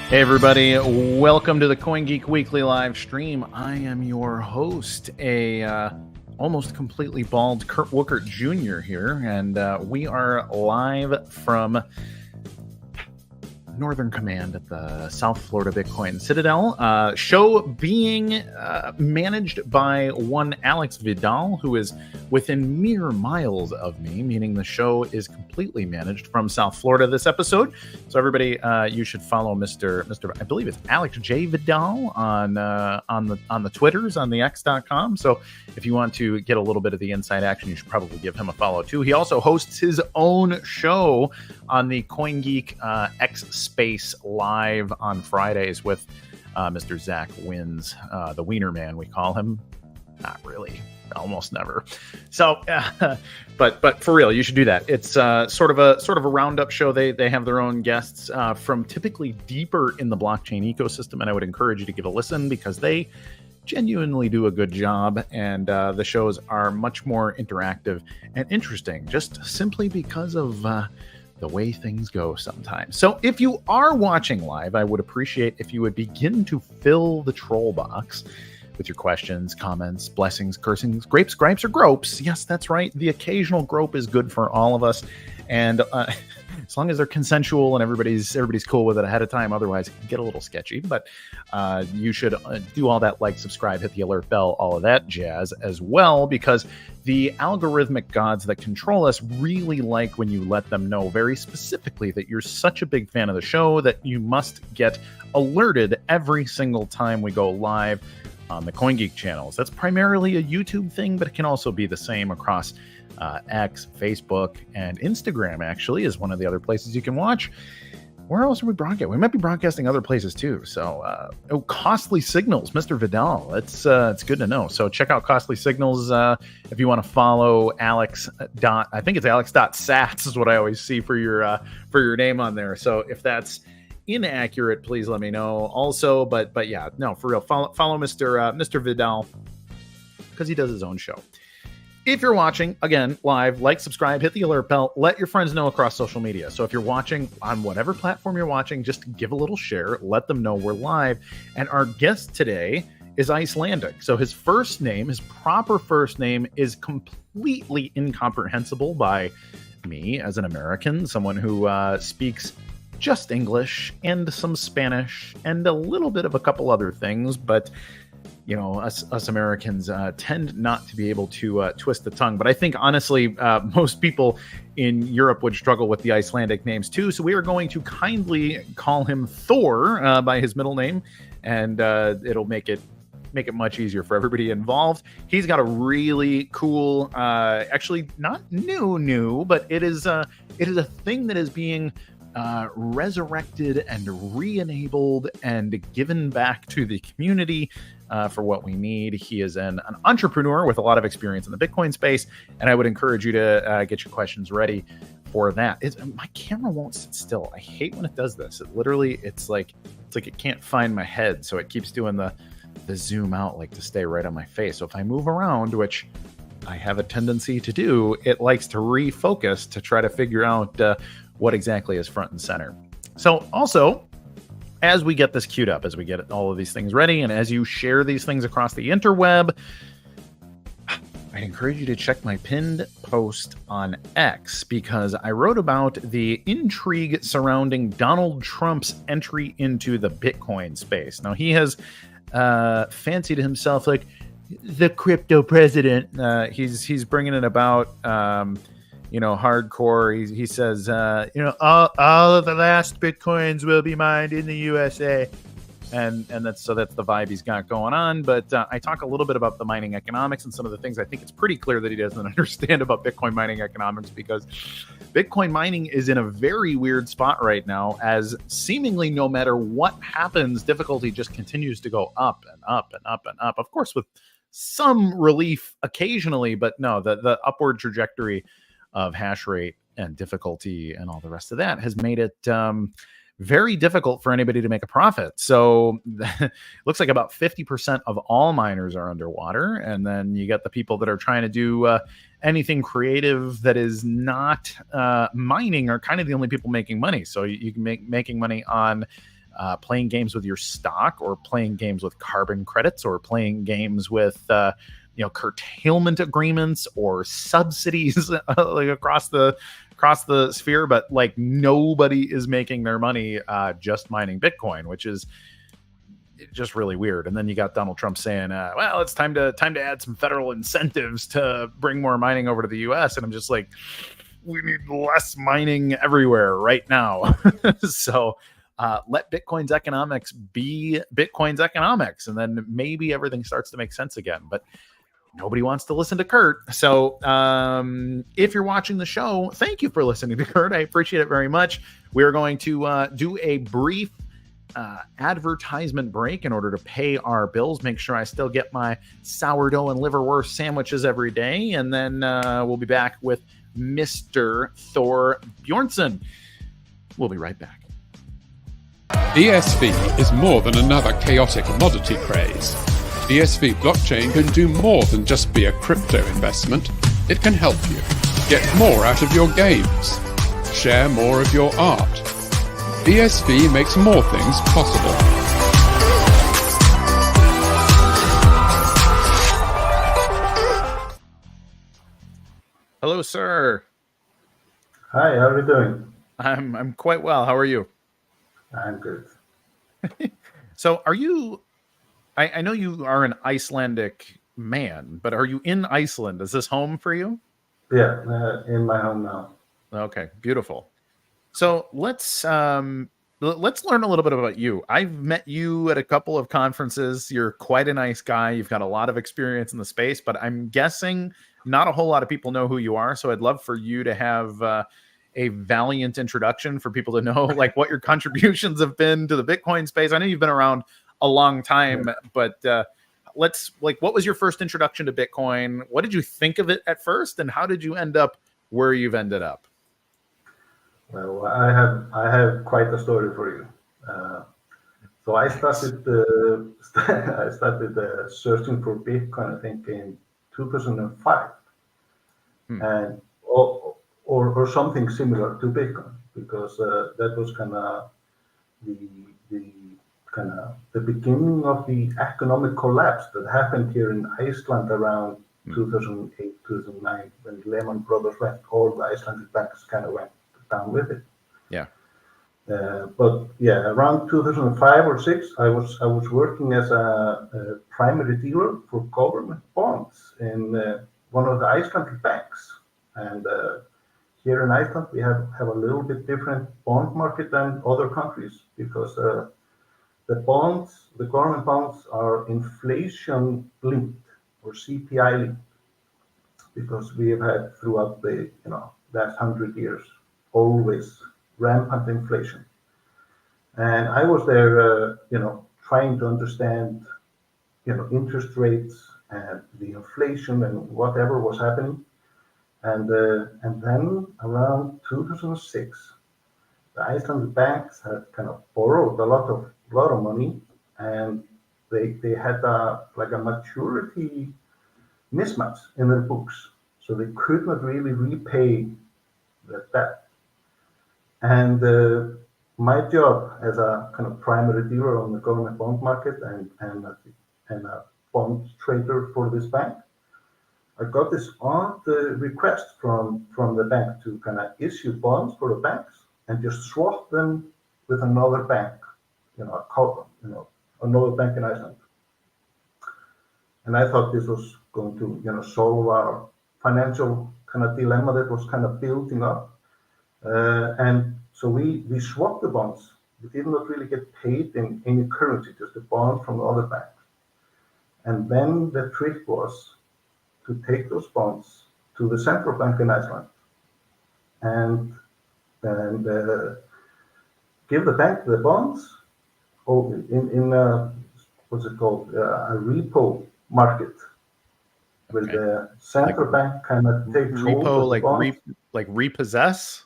Hey everybody, welcome to the CoinGeek Weekly live stream. I am your host, almost completely bald Kurt Wookert Jr. here, and we are live from Northern Command at the South Florida Bitcoin Citadel. Show being managed by one Alex Vidal, who is within mere miles of me, meaning the show is completely managed from South Florida this episode. So everybody, you should follow Mr. I believe it's Alex J Vidal on the Twitters, on the X.com. So if you want to get a little bit of the inside action, you should probably give him a follow too. He also hosts his own show on the CoinGeek X Space live on Fridays with Mr. Zach Wins, the Wiener Man, we call him. Not really, almost never. So, but for real, you should do that. It's sort of a roundup show. They have their own guests from typically deeper in the blockchain ecosystem, and I would encourage you to give a listen because they genuinely do a good job, and the shows are much more interactive and interesting, just simply because of the way things go sometimes. So if you are watching live, I would appreciate if you would begin to fill the troll box with your questions, comments, blessings, cursings, grapes, gripes, or gropes. Yes, that's right. The occasional grope is good for all of us. And as long as they're consensual and everybody's cool with it ahead of time, otherwise it can get a little sketchy. But you should do all that, like, subscribe, hit the alert bell, all of that jazz as well, because the algorithmic gods that control us really like when you let them know very specifically that you're such a big fan of the show that you must get alerted every single time we go live on the CoinGeek channels. That's primarily a YouTube thing, but it can also be the same across X, Facebook, and Instagram, actually, is one of the other places you can watch. Where else are we broadcasting? We might be broadcasting other places too. So, Costly Signals, Mr. Vidal. It's good to know. So check out Costly Signals if you want to follow Alex. I think it's Alex.Sats is what I always see for your name on there. So if that's inaccurate, please let me know. Also, but yeah, no, for real, follow Mr. Vidal because he does his own show. If you're watching, again, live, like, subscribe, hit the alert bell, let your friends know across social media. So if you're watching on whatever platform you're watching, just give a little share, let them know we're live. And our guest today is Icelandic. So his proper first name is completely incomprehensible by me as an American, someone who speaks just English and some Spanish and a little bit of a couple other things, but you know, us Americans tend not to be able to twist the tongue. But I think, honestly, most people in Europe would struggle with the Icelandic names, too. So we are going to kindly call him Thor by his middle name, and it'll make it much easier for everybody involved. He's got a really cool, actually not new, but it is a thing that is being resurrected and re-enabled and given back to the community for what we need. He is an entrepreneur with a lot of experience in the Bitcoin space, and I would encourage you to get your questions ready for that. My camera won't sit still. I hate when it does this. It's like it can't find my head, so it keeps doing the zoom out, like to stay right on my face. So if I move around, which I have a tendency to do, it likes to refocus to try to figure out what exactly is front and center. So also, as we get this queued up, as we get all of these things ready, and as you share these things across the interweb, I encourage you to check my pinned post on X, because I wrote about the intrigue surrounding Donald Trump's entry into the Bitcoin space. Now, he has fancied himself like the crypto president. He's bringing it about hardcore. He says, all of the last Bitcoins will be mined in the USA. And that's the vibe he's got going on. But I talk a little bit about the mining economics and some of the things I think it's pretty clear that he doesn't understand about Bitcoin mining economics, because Bitcoin mining is in a very weird spot right now, as seemingly no matter what happens, difficulty just continues to go up and up and up and up. Of course, with some relief occasionally, but no, the upward trajectory of hash rate and difficulty and all the rest of that has made it very difficult for anybody to make a profit. So it looks like about 50% of all miners are underwater. And then you got the people that are trying to do anything creative that is not mining are kind of the only people making money. So you can making money on playing games with your stock, or playing games with carbon credits, or playing games with curtailment agreements or subsidies like across the sphere, but like nobody is making their money just mining Bitcoin, which is just really weird. And then you got Donald Trump saying, well, it's time to add some federal incentives to bring more mining over to the US. And I'm just like, we need less mining everywhere right now. So let Bitcoin's economics be Bitcoin's economics, and then maybe everything starts to make sense again. But nobody wants to listen to Kurt. So if you're watching the show, thank you for listening to Kurt. I appreciate it very much. We're going to do a brief advertisement break in order to pay our bills, make sure I still get my sourdough and liverwurst sandwiches every day, and then we'll be back with Mr. Thor Bjornsson. We'll be right back. BSV is more than another chaotic commodity craze. BSV blockchain can do more than just be a crypto investment. It can help you get more out of your games, share more of your art. BSV makes more things possible. Hello, sir. Hi, how are you doing? I'm quite well. How are you? I'm good. So are you, I know you are an Icelandic man, but are you in Iceland? Is this home for you? Yeah, in my home now. Okay, beautiful. So let's learn a little bit about you. I've met you at a couple of conferences. You're quite a nice guy. You've got a lot of experience in the space, but I'm guessing not a whole lot of people know who you are. So I'd love for you to have a valiant introduction for people to know like what your contributions have been to the Bitcoin space. I know you've been around a long time, but what was your first introduction to Bitcoin? What did you think of it at first, and how did you end up where you've ended up? Well, I have quite a story for you. So I started searching for Bitcoin, I think, in 2005, and or something similar to Bitcoin, because that was kind of the beginning of the economic collapse that happened here in Iceland around 2008, 2009, when Lehman Brothers went. All the Icelandic banks kind of went down with it. Yeah. But yeah, around 2005 or 6, I was working as a primary dealer for government bonds in one of the Icelandic banks. And here in Iceland, we have a little bit different bond market than other countries, because the government bonds are inflation linked or CPI linked, because we have had throughout the last 100 years always rampant inflation. And I was there, trying to understand, interest rates and the inflation and whatever was happening. And then around 2006, the Icelandic banks had kind of borrowed a lot of money, and they had a maturity mismatch in their books, so they could not really repay the debt. And my job as a kind of primary dealer on the government bond market and a bond trader for this bank, I got this odd request from the bank to kind of issue bonds for the banks and just swap them with another bank, another bank in Iceland. And I thought this was going to, solve our financial kind of dilemma that was kind of building up. And so we swapped the bonds. We did not really get paid in any currency, just a bond from the other bank. And then the trick was to take those bonds to the central bank in Iceland and give the bank the bonds in what's it called, a repo market, where the central bank kind of takes hold of the bonds. Like repossess?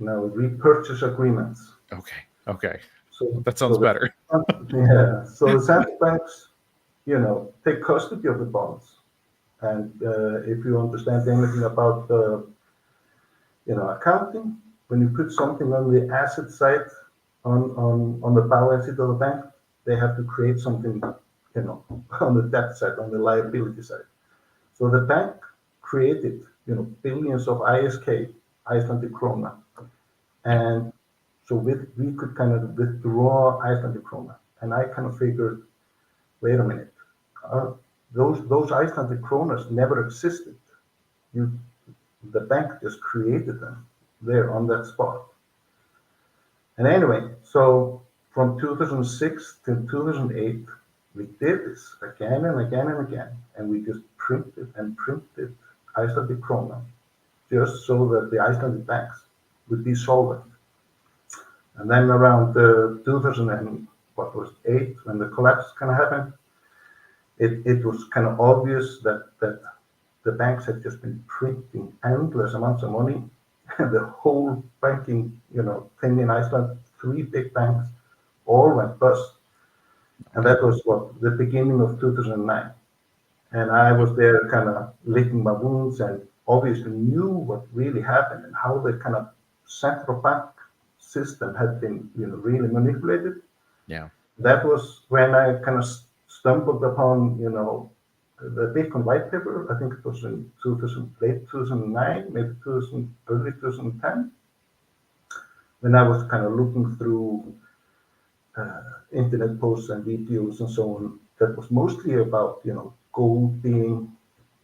No, repurchase agreements. Okay. So that sounds better. Yeah. So the central banks, take custody of the bonds. And if you understand anything about accounting, when you put something on the asset side on the balance sheet of the bank, they have to create something, on the debt side, on the liability side. So the bank created, billions of ISK, Icelandic krona, and so we could kind of withdraw Icelandic krona. And I kind of figured, wait a minute, those Icelandic kronas never existed. The bank just created them there on that spot. And anyway, so from 2006 to 2008, we did this again and again and again, and we just printed and printed Icelandic krona, just so that the Icelandic banks would be solvent. And then around 2008, when the collapse kind of happened, it was kind of obvious that the banks had just been printing endless amounts of money, and the whole banking, thing in Iceland, 3 big banks, all went bust. And that was the beginning of 2009. And I was there kind of licking my wounds and obviously knew what really happened and how the kind of central bank system had been, really manipulated. Yeah. That was when I kind of stumbled upon, the Bitcoin white paper. I think it was in late 2009, maybe early 2010, when I was kind of looking through internet posts and videos and so on. That was mostly about, gold being,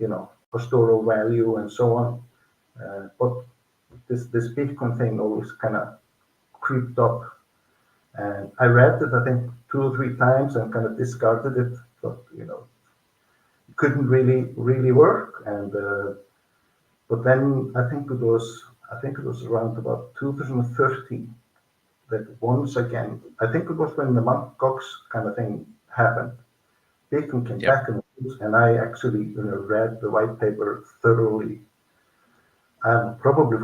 a store of value and so on. But this Bitcoin thing always kind of creeped up. And I read it, I think, 2 or 3 times and kind of discarded it. But, it couldn't really work. And but then I think it was around about 2013 that once again, I think it was when the Mt. Gox kind of thing happened. Bitcoin came back in the news, and I actually read the white paper thoroughly, probably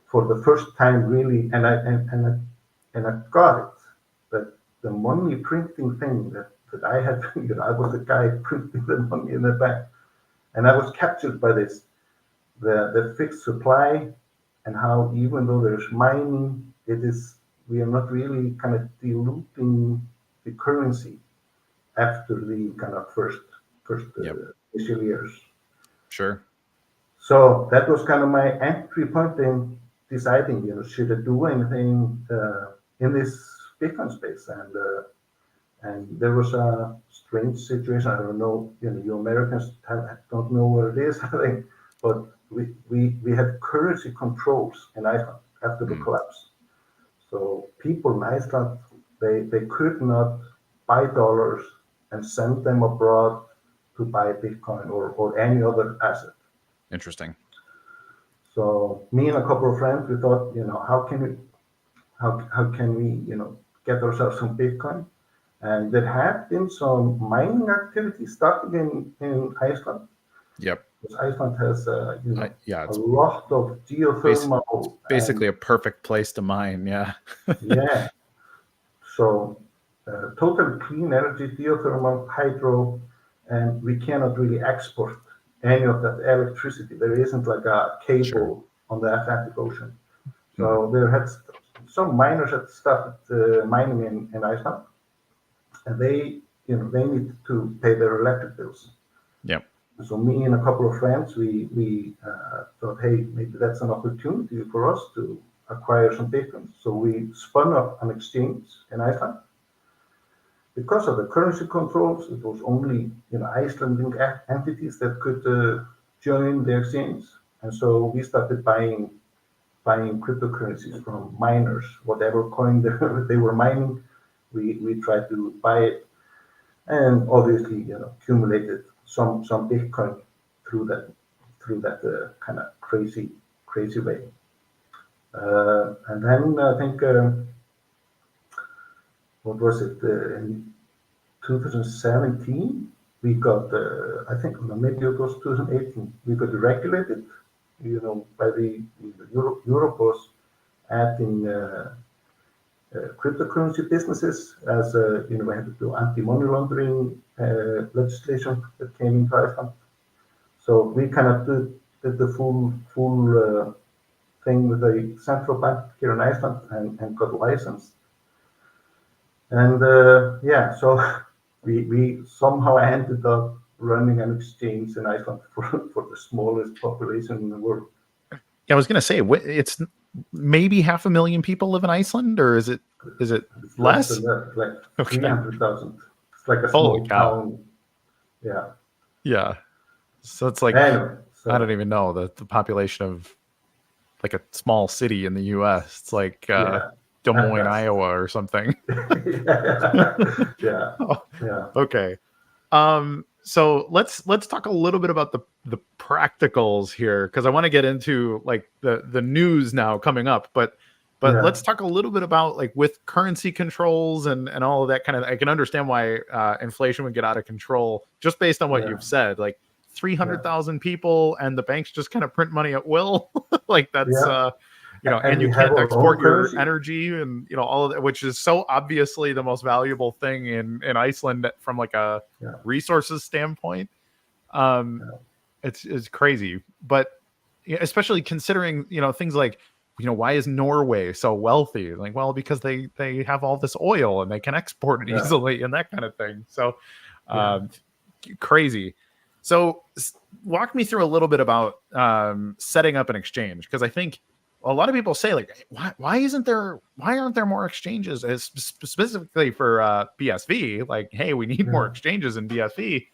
for the first time really, and I got it, that the money printing thing that I had, I was the guy printing the money in the bank, and I was captured by this, the fixed supply, and how even though there's mining, we are not really kind of diluting the currency after the kind of first initial years. Sure. So that was kind of my entry point in deciding, should I do anything in this Bitcoin space? And there was a strange situation. I don't know, you Americans don't know what it is, I think, but we had currency controls in Iceland after the collapse. So people in Iceland, they could not buy dollars and send them abroad to buy Bitcoin or any other asset. Interesting. So me and a couple of friends, we thought, how can we, get ourselves some Bitcoin? And there had been some mining activity starting in Iceland. Yep. Because Iceland has, a it's lot of geothermal. Basically a perfect place to mine. Yeah. Yeah. So totally clean energy, geothermal, hydro, and we cannot really export any of that electricity. There isn't like a cable on the Atlantic Ocean. So there had some miners had started mining in Iceland, and they need to pay their electric bills. Yep. So me and a couple of friends, we thought, hey, maybe that's an opportunity for us to acquire some Bitcoin. So we spun up an exchange in Iceland. Because of the currency controls, it was only Icelandic entities that could join the exchange, and so we started buying cryptocurrencies from miners. Whatever coin they were mining, we tried to buy it, and obviously accumulated some Bitcoin through that kind of crazy way. And then I think. What was it? In 2017, we got, I think maybe it was 2018, we got regulated, by Europe was adding cryptocurrency businesses as, we had to do anti-money laundering legislation that came into Iceland. So we kind of did the full thing with the central bank here in Iceland and got licensed. And yeah, so we somehow ended up running an exchange in Iceland for the smallest population in the world. Yeah, I was going to say, it's maybe 500,000 people live in Iceland, or is it It's less less? than that, like Okay. 300,000. It's like a Holy small cow. town. Yeah. Yeah. So it's like, Anyway, I don't even know the population of like a small city in the US. It's like yeah, Des Moines, that's Iowa or something. yeah, Oh, yeah, okay. So let's talk a little bit about the practicals here, because I want to get into like the news now coming up, but yeah, let's talk a little bit about like with currency controls and all of that kind of. I can understand why inflation would get out of control just based on what yeah, you've said. Like yeah, 300,000 people and the banks just kind of print money at will. Like that's yeah. and And you we have can't our own export your currency. energy and all of that, which is so obviously the most valuable thing in Iceland from like a Yeah, resources standpoint. Um, yeah, it's crazy, but especially considering things like why is Norway so wealthy? Like, well, because they have all this oil and they can export it yeah, easily and that kind of thing. So yeah. um, crazy. So walk me through a little bit about setting up an exchange, because I think a lot of people say like, why aren't there more exchanges, specifically for BSV? Like, hey, we need more Yeah. exchanges in BSV.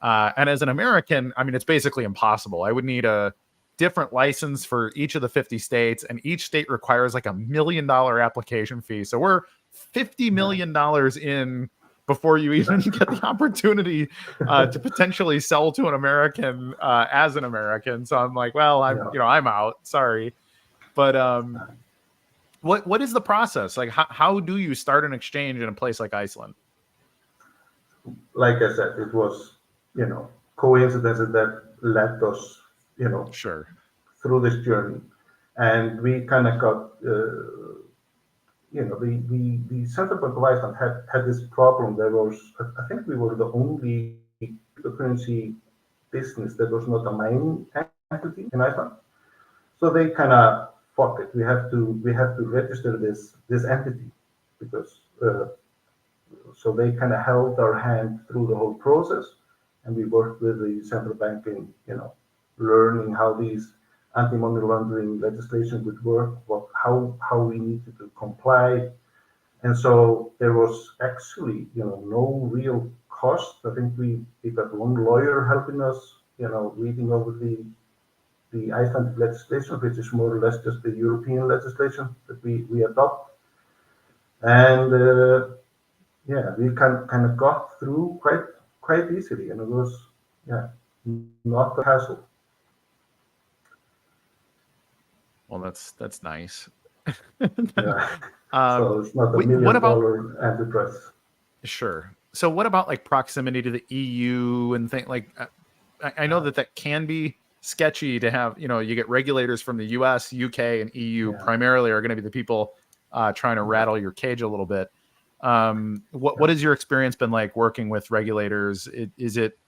And as an American, I mean, it's basically impossible. I would need a different license for each of the 50 states, and each state requires like $1 million application fee. So we're $50 million in before you even get the opportunity to potentially sell to an American as an American. So I'm like, well, Yeah. I'm out. Sorry. But what is the process? Like, how do you start an exchange in a place like Iceland? Like I said, it was, coincidences that led us, Sure. through this journey. And we kind of got, the Central Bank of Iceland had this problem. There was, I think we were the only cryptocurrency business that was not a mining entity in Iceland. So they kind of, fuck it, we have to register this entity because so they kind of held our hand through the whole process, and we worked with the central bank in learning how these anti-money laundering legislation would work, how we needed to comply, and so there was actually no real cost. I think we got one lawyer helping us, reading over the Icelandic legislation, which is more or less just the European legislation that we adopt, and yeah, we kind of got through quite easily, and it was not a hassle. Well, that's nice. Yeah, um, so it's not a what million about dollar enterprise. sure? So what about like proximity to the EU and things like? I know that can be sketchy to have. You get regulators from the US, UK, and EU Yeah, primarily are going to be the people trying to yeah. rattle your cage a little bit. What has your experience been like working with regulators? Is it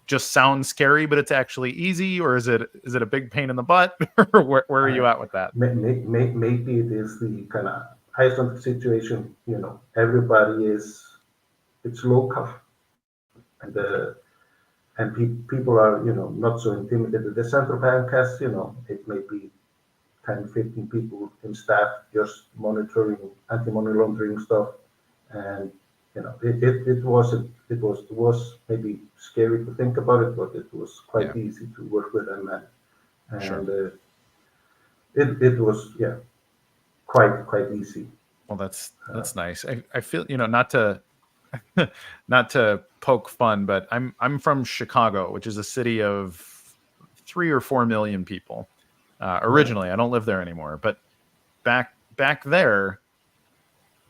just sounds scary, but it's actually easy, or is it a big pain in the butt? Or where are you at with that? Maybe it is the kind of Iceland situation. Everybody it's local, and people are not so intimidated. The central bank has it may be 10, 15 people in staff just monitoring anti-money laundering stuff, and it was maybe scary to think about it, but it was Yeah, quite easy to work with them, sure. and it was quite easy. Well, that's nice. I feel not to not to poke fun, but I'm from Chicago, which is a city of 3 or 4 million people. Right. Originally, I don't live there anymore, but back there,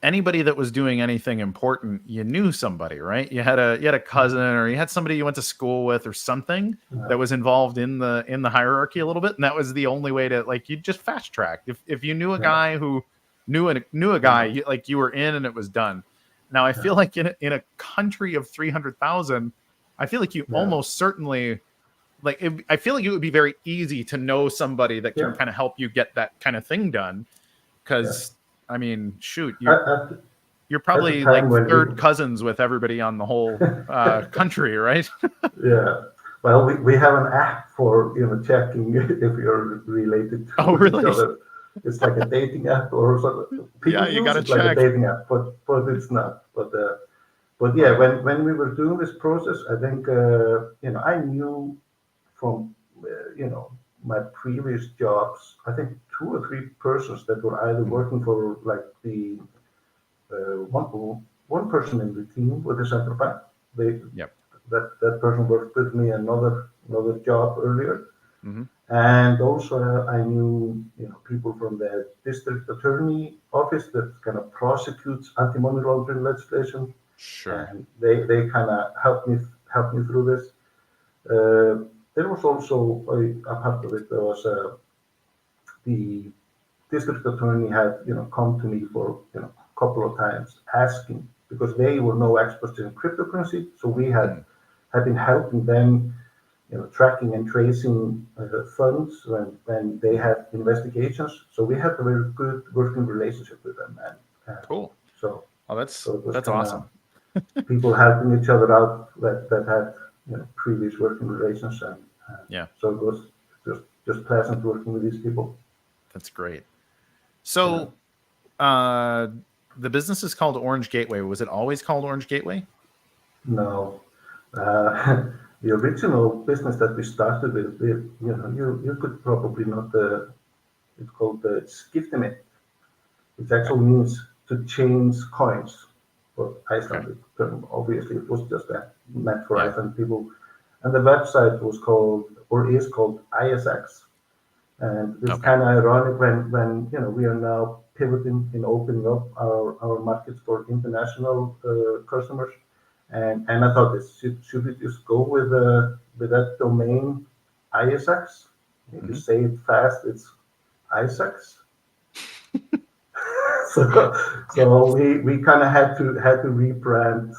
anybody that was doing anything important, you knew somebody, right? You had a cousin, or you had somebody you went to school with, or something that was involved in the hierarchy a little bit, and that was the only way to like you just fast track. If you knew a Yeah, guy who knew a yeah, guy, you were in and it was done. Now I yeah, feel like in a country of 300,000, I feel like you yeah, almost certainly I feel like it would be very easy to know somebody that can yeah, kind of help you get that kind of thing done. yeah. Because I mean, shoot, I, I, You're At the probably like time when third cousins with everybody on the whole country, right? yeah. Well, we have an app for checking if you're related to Oh, each really? other. It's like a dating app or something. People Yeah, you use gotta it like a check. dating app, but it's not. But yeah, when we were doing this process, I think I knew from my previous jobs, I think 2 or 3 persons that were either working for like the one person in the team with the central bank. They Yep. that person worked with me another job earlier, Mm-hmm. and also I knew people from the district attorney office that kind of prosecutes anti-money laundering legislation, Sure. and they kind of helped me through this. There was also a part of it. There was the district attorney had come to me for a couple of times asking, because they were no experts in cryptocurrency, so we had been helping them tracking and tracing funds when they had investigations. So we had a very good working relationship with them, and Cool. so Oh, it was that's kind awesome. of people helping each other out that had previous working relations, and Yeah, so it was just pleasant working with these people. that's great. So, the business is called Orange Gateway. Was it always called Orange Gateway? No, the original business that we started with, you could probably not. It's called the Skiptimit, which actually means to change coins for Icelandic term. Obviously, it was just meant for Yeah. Iceland people, and the website was called or is called ISX. And it's kind of ironic when we are now pivoting in opening up our markets for international customers. And I thought this should we just go with that domain ISX? If you say it fast, it's ISX. so we kind of had to rebrand,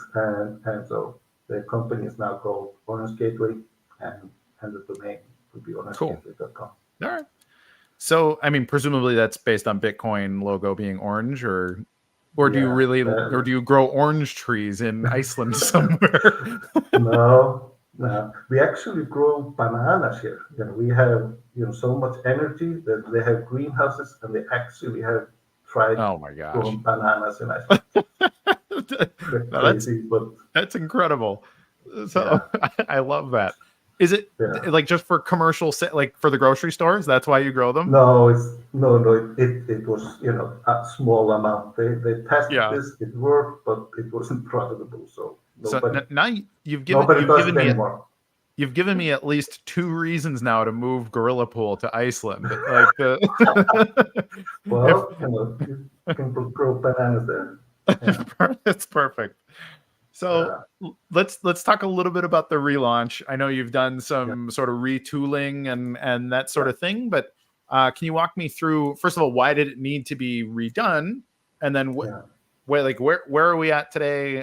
and so the company is now called Orange Gateway, and the domain would be orangegateway.com. All right. So, I mean, presumably that's based on Bitcoin logo being orange, or do you really, or do you grow orange trees in Iceland somewhere? No, we actually grow bananas here. We have so much energy that they have greenhouses, and they actually have tried Oh my gosh, growing bananas in Iceland. Crazy, but that's incredible. So I love that. Is it like just for commercial, like for the grocery stores? That's why you grow them? No, it was a small amount. They tested this, it worked, but it wasn't profitable. So now you've given me at least 2 reasons now to move Gorilla Pool to Iceland. Like well, you can grow bananas there. Yeah. That's perfect. So let's talk a little bit about the relaunch. I know you've done some sort of retooling and that sort of thing, but can you walk me through, first of all, why did it need to be redone, and then where are we at today?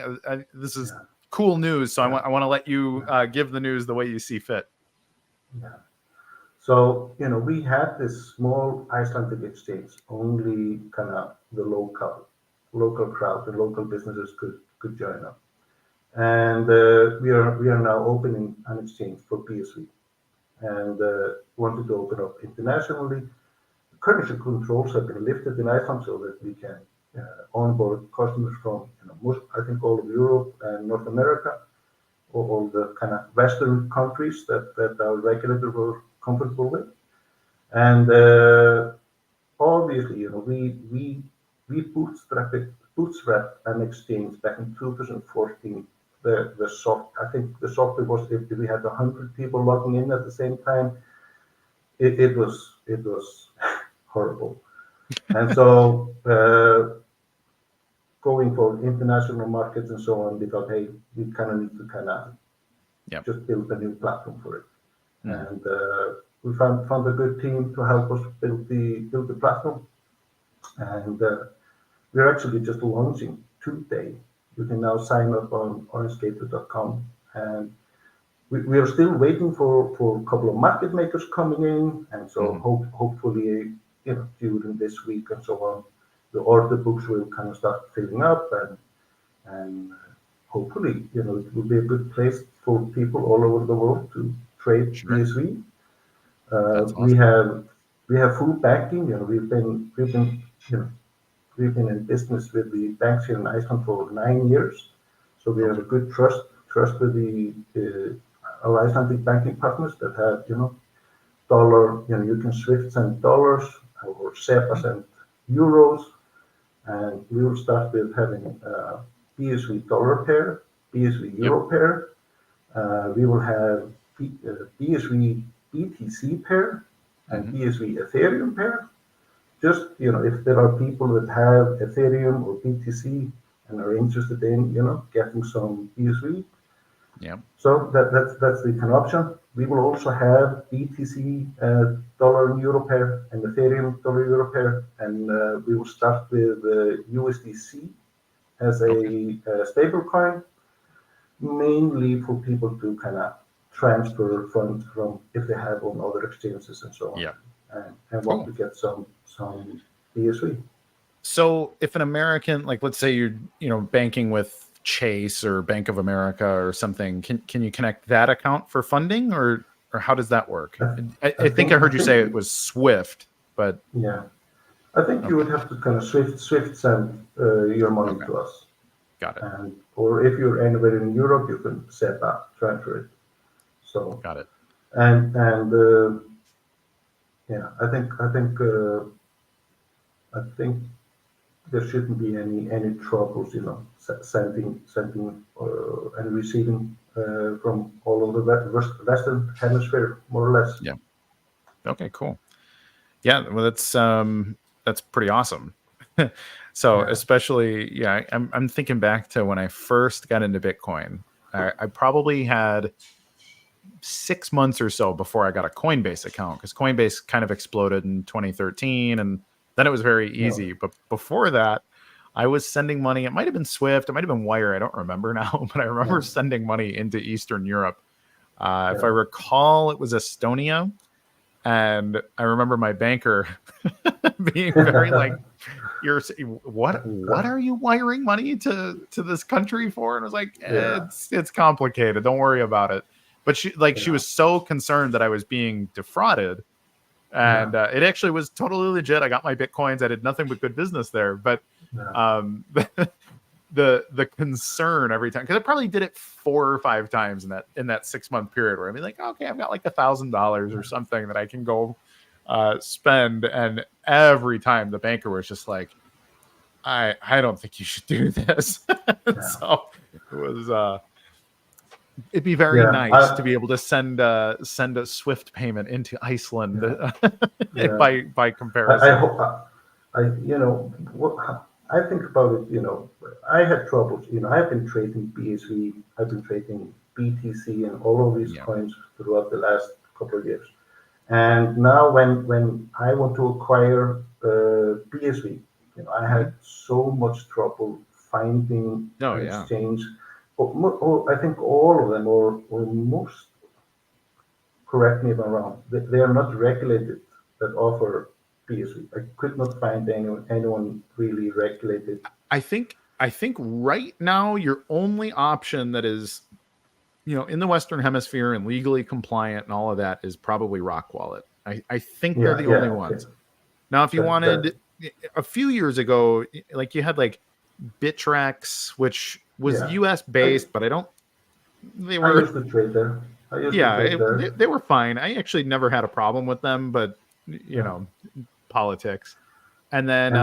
This is cool news, so I want to let you give the news the way you see fit. Yeah. So we had this small Icelandic exchange. Only kind of the local crowd, the local businesses could join up. And we are now opening an exchange for BSV, and wanted to open up internationally. Currency controls have been lifted in Iceland so that we can onboard customers from I think all of Europe and North America, or all the kind of Western countries that our regulator were comfortable with. And obviously, we bootstrapped an exchange back in 2014. The software was, if we had 100 people logging in at the same time, it was horrible. And so going for international markets and so on, we thought, hey, we kind of need to just build a new platform for it. And we found a good team to help us build the platform. And we're actually just launching today. You can now sign up on orangegateway.com, and we are still waiting for a couple of market makers coming in, and so hopefully during this week and so on, the order books will kind of start filling up, and hopefully, it will be a good place for people all over the world to trade BSV. That's We awesome. have full backing. We've been in business with the banks here in Iceland for 9 years, so we have a good trust with our Icelandic banking partners that have dollar. You can SWIFT send dollars or SEPA send euros, and we will start with having BSV dollar pair, BSV euro pair. We will have BSV BTC pair and BSV Ethereum pair. Just, if there are people that have Ethereum or BTC and are interested in, getting some BSV. Yeah. So that's the kind of option. We will also have BTC dollar and euro pair and Ethereum dollar euro pair, and we will start with USDC as a stable coin, mainly for people to kind of transfer funds from if they have on other exchanges and so on. Yeah. And want to get some BSV. So if an American, like let's say you're banking with Chase or Bank of America or something, can you connect that account for funding, or how does that work? I think I heard you say it was SWIFT, but yeah, I think you would have to kind of SWIFT send your money to us. Got it. Or if you're anywhere in Europe, you can SEPA transfer it. So got it. And yeah, I think there shouldn't be any troubles, sending and receiving from all over the Western Hemisphere, more or less. Yeah. Okay. Cool. Yeah. Well, that's pretty awesome. So especially, I'm thinking back to when I first got into Bitcoin. I probably had 6 months or so before I got a Coinbase account, because Coinbase kind of exploded in 2013, and then it was very easy. But before that, I was sending money. It might have been Swift, it might have been Wire. I don't remember now, but I remember sending money into Eastern Europe. If I recall, it was Estonia. And I remember my banker being very like, what are you wiring money to this country for? And I was like, it's complicated. Don't worry about it. But she was so concerned that I was being defrauded. And it actually was totally legit. I got my Bitcoins. I did nothing but good business there. But the concern every time, because I probably did it 4 or 5 times in that 6-month period, where I'd be like, okay, I've got like $1,000 or something that I can go spend, and every time the banker was just like, I don't think you should do this. So it was it'd be very nice to be able to send a SWIFT payment into Iceland by comparison. I think about it, I had troubles, I've been trading BSV, I've been trading BTC and all of these coins throughout the last couple of years. And now when I want to acquire BSV, I had so much trouble finding an exchange. I think all of them, or most, correct me if I'm wrong, they are not regulated that offer BSV. I could not find anyone really regulated. I think right now your only option that is, in the Western Hemisphere and legally compliant and all of that is probably Rock Wallet. I think they're the only ones. Now, if you wanted a few years ago, like you had like Bittrex, which was US based, but they were. I used to trade there. They were fine. I actually never had a problem with them, but politics. And then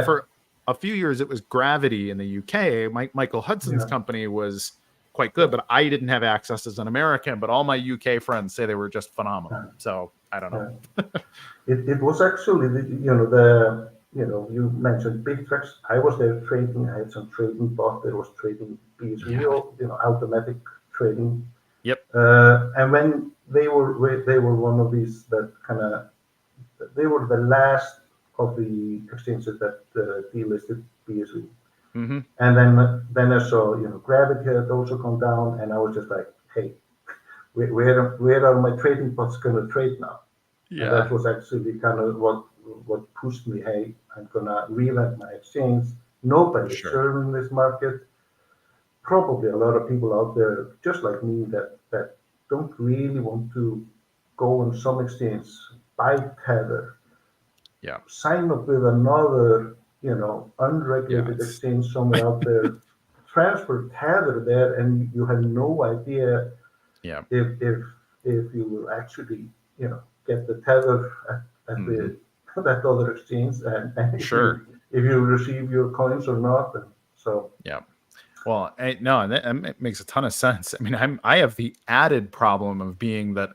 for a few years it was Gravity in the UK. Michael Hudson's company was quite good, but I didn't have access as an American. But all my UK friends say they were just phenomenal. So I don't know. It was actually you mentioned Bittrex. I was there trading. I had some trading bot that was trading BSV, automatic trading. Yep. And when they were one of these they were the last of the exchanges that delisted BSV. Mm-hmm. And then I saw Gravity had also come down, and I was just like, hey, where are my trading bots going to trade now? Yeah. And that was actually kind of what what pushed me. Hey, I'm gonna revamp my exchange. Nobody's Sure. serving this market. Probably a lot of people out there, just like me, that don't really want to go on some exchange, buy Tether, Yeah. sign up with another, unregulated Yes. exchange somewhere out there, transfer Tether there, and you have no idea Yeah. if you will actually, get the Tether at the that other exchange, and Sure. if you receive your coins or not, and so. Yeah. Well, no, that makes a ton of sense. I mean, I have the added problem of being that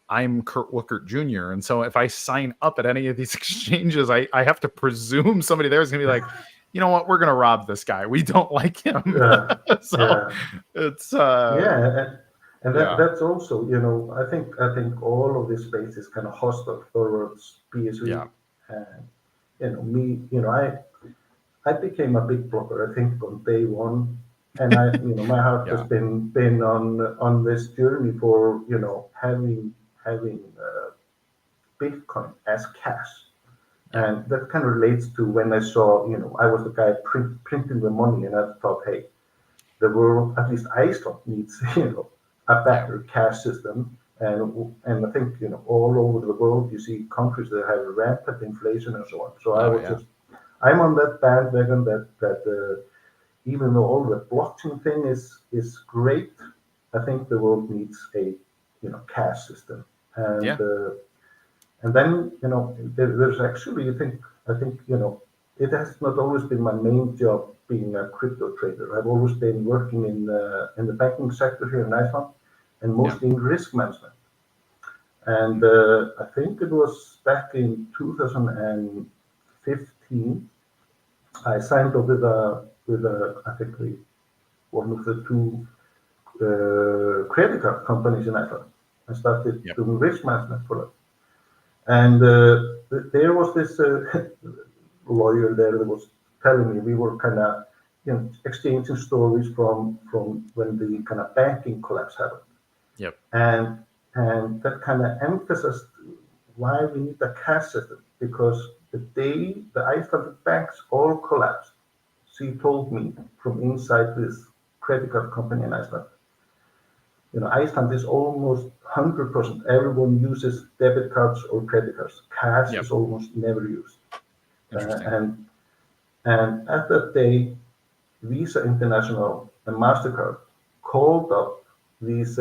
I'm Kurt Wookert Jr. And so if I sign up at any of these exchanges, I have to presume somebody there is going to be like, you know what, we're going to rob this guy. We don't like him. Yeah, So yeah. it's And that's also, I think all of this space is kind of hostile towards BSV. Yeah. And I became a big blogger, I think, on day one. And my heart has been on this journey for, having Bitcoin as cash. And that kind of relates to when I saw, I was the guy printing the money, and I thought, hey, the world, at least Iceland, needs, a better cash system. And I think, all over the world, you see countries that have rampant inflation and so on. So I'm on that bandwagon that even though all the blockchain thing is great, I think the world needs a, cash system. And then, there's actually, I think, it has not always been my main job being a crypto trader. I've always been working in the banking sector here in Iceland, and mostly in risk management. And I think it was back in 2015, I signed up with I think one of the two credit card companies in Iceland. I started doing risk management for them. And there was this lawyer there that was telling me, we were kind of, exchanging stories from when the kind of banking collapse happened. Yep. And that kind of emphasized why we need a cash system, because the day the Icelandic banks all collapsed, she told me from inside this credit card company in Iceland, Iceland is almost 100%. Everyone uses debit cards or credit cards. Cash is almost never used. And at that day, Visa International and MasterCard called up these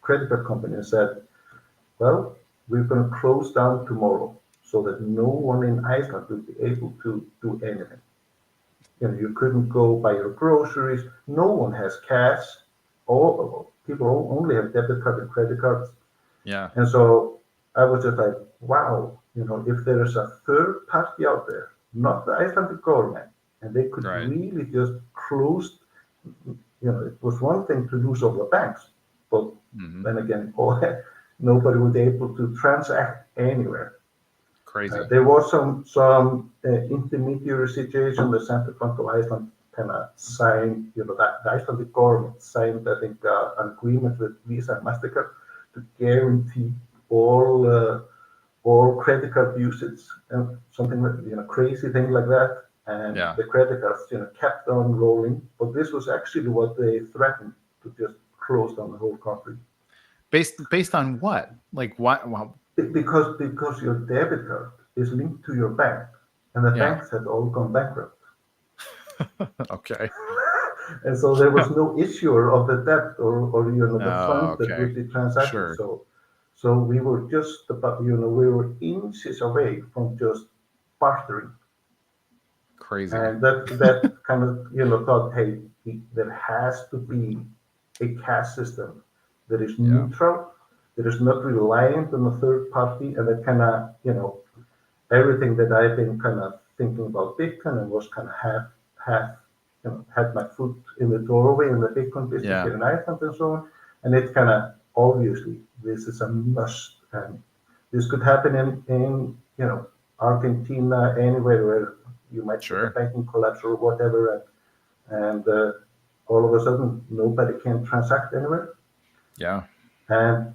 credit card companies and said, well, we're going to close down tomorrow so that no one in Iceland will be able to do anything. You couldn't go buy your groceries. No one has cash. People only have debit card and credit cards. Yeah. And so I was just like, wow, if there is a third party out there, not the Icelandic government, and they could really just close, it was one thing to lose all the banks, but then again, nobody would be able to transact anywhere. Crazy. There was some intermediary situation. The Central Bank of Iceland kind of signed, the Icelandic government signed, I think, an agreement with Visa and MasterCard to guarantee all credit card usage and something like, crazy thing like that. And the credit cards, kept on rolling. But this was actually what they threatened, to just close down the whole country. Based on what? Like what? Well, because your debit card is linked to your bank, and the banks had all gone bankrupt. Okay. And so there was no issuer of the debt or the fund that would be transacted. Sure. So we were just about, we were inches away from just bartering. Crazy. And that kind of, thought, hey, there has to be a cash system that is neutral, that is not reliant on a third party, and that kind of, everything that I've been kind of thinking about Bitcoin and was kind of had my foot in the doorway in the Bitcoin business here in Iceland and so on. And it's kind of, obviously, this is a must. And this could happen in Argentina, anywhere where you might see a banking collapse or whatever. And all of a sudden, nobody can transact anywhere. Yeah. And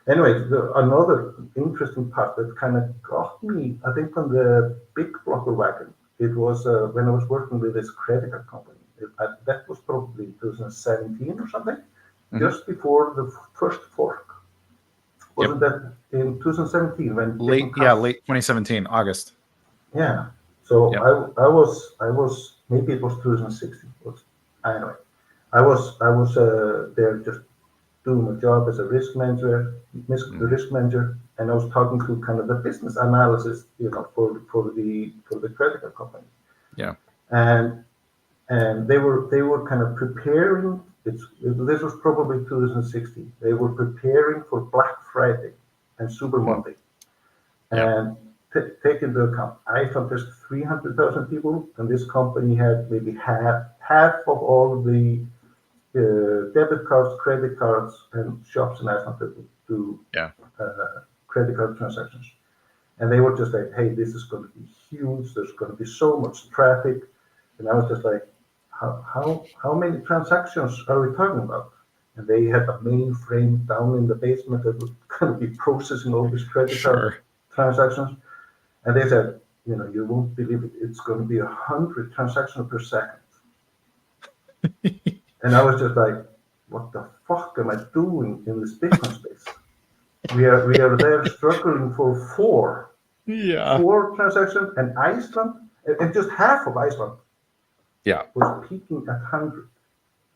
Anyway, another interesting part that kind of got me, I think, on the big blocker wagon, it was when I was working with this credit card company. That was probably 2017 or something, just before the first fork. Wasn't that in 2017 when late 2017 August. Yeah. So Yep. I was maybe it was 2016. Anyway, I was there just doing my job as a risk manager, and I was talking to kind of the business analysis, for the credit card company. Yeah. And they were kind of preparing. This was probably 2016. They were preparing for Black Friday and Super Monday, and take into account, Iceland has 300,000 people, and this company had maybe half of all the debit cards, credit cards, and shops in Iceland that do credit card transactions. And they were just like, hey, this is going to be huge. There's going to be so much traffic. And I was just like, how many transactions are we talking about? And they had a mainframe down in the basement that was going to be processing all these credit card transactions. And they said, you won't believe it. It's going to be 100 transactions per second. And I was just like, what the fuck am I doing in this Bitcoin space? We are there struggling for four transactions, and Iceland, and just half of Iceland was peaking at 100.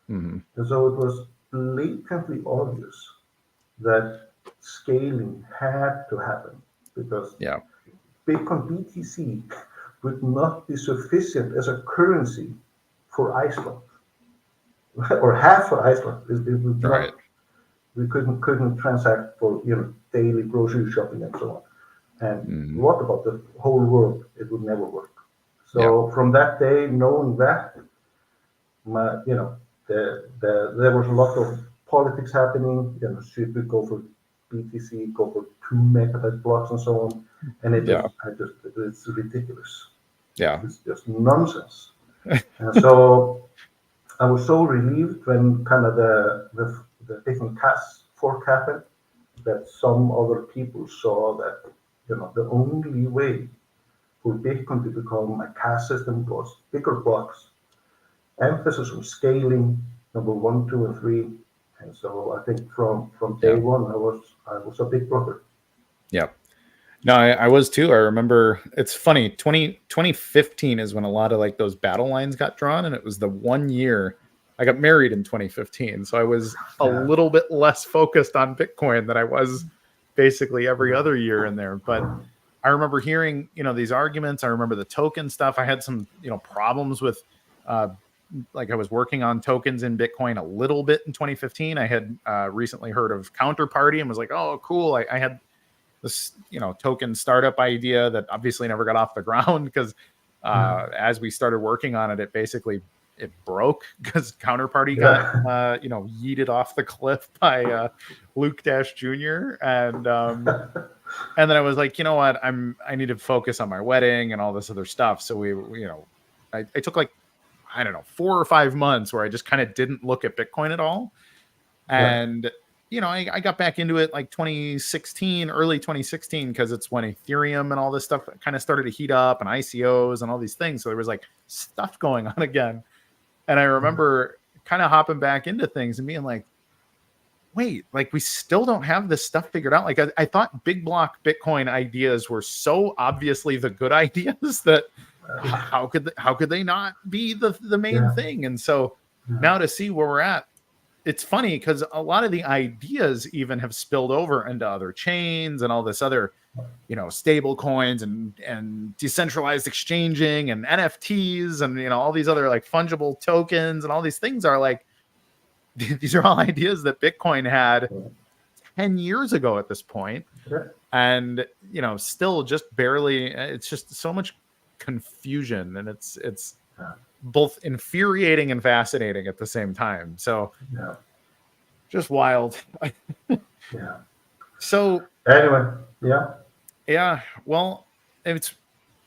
And so it was blatantly obvious that scaling had to happen, because Bitcoin BTC would not be sufficient as a currency for Iceland, or half for Iceland. It would not. We couldn't transact for daily grocery shopping and so on. And what about the whole world? It would never work. So from that day, knowing that, there was a lot of politics happening. Should we go for BTC, go for 2 megabyte blocks and so on? And it's ridiculous. Yeah, it's just nonsense. And so I was so relieved when kind of the Bitcoin Cash fork happened, that some other people saw that the only way for Bitcoin to become a cash system was bigger blocks, emphasis on scaling, number 1, 2, and 3. And so I think from day one, I was a big blocker. Yeah. No, I was too. I remember, it's funny, 2015 is when a lot of like those battle lines got drawn, and it was the 1 year I got married in 2015. So I was a little bit less focused on Bitcoin than I was basically every other year in there. But I remember hearing, these arguments. I remember the token stuff. I had some, problems with, like I was working on tokens in Bitcoin a little bit in 2015. I had recently heard of Counterparty and was like, oh, cool. I had this, token startup idea that obviously never got off the ground because as we started working on it, it broke because Counterparty got, yeeted off the cliff by Luke Dash Jr. And then I was like, you know what, I need to focus on my wedding and all this other stuff. So I took like, I don't know, 4 or 5 months where I just kind of didn't look at Bitcoin at all. And, I got back into it like 2016, early 2016, because it's when Ethereum and all this stuff kind of started to heat up, and ICOs and all these things. So there was like stuff going on again. And I remember kind of hopping back into things and being like, wait, like we still don't have this stuff figured out. Like I thought big block Bitcoin ideas were so obviously the good ideas that how could they not be the main thing? And so now to see where we're at, it's funny because a lot of the ideas even have spilled over into other chains and all this other, stable coins and decentralized exchanging and NFTs and, all these other like fungible tokens and all these things are like, these are all ideas that Bitcoin had 10 years ago at this point. And, still just barely, it's just so much confusion, and it's both infuriating and fascinating at the same time. So just wild. So anyway, well, it's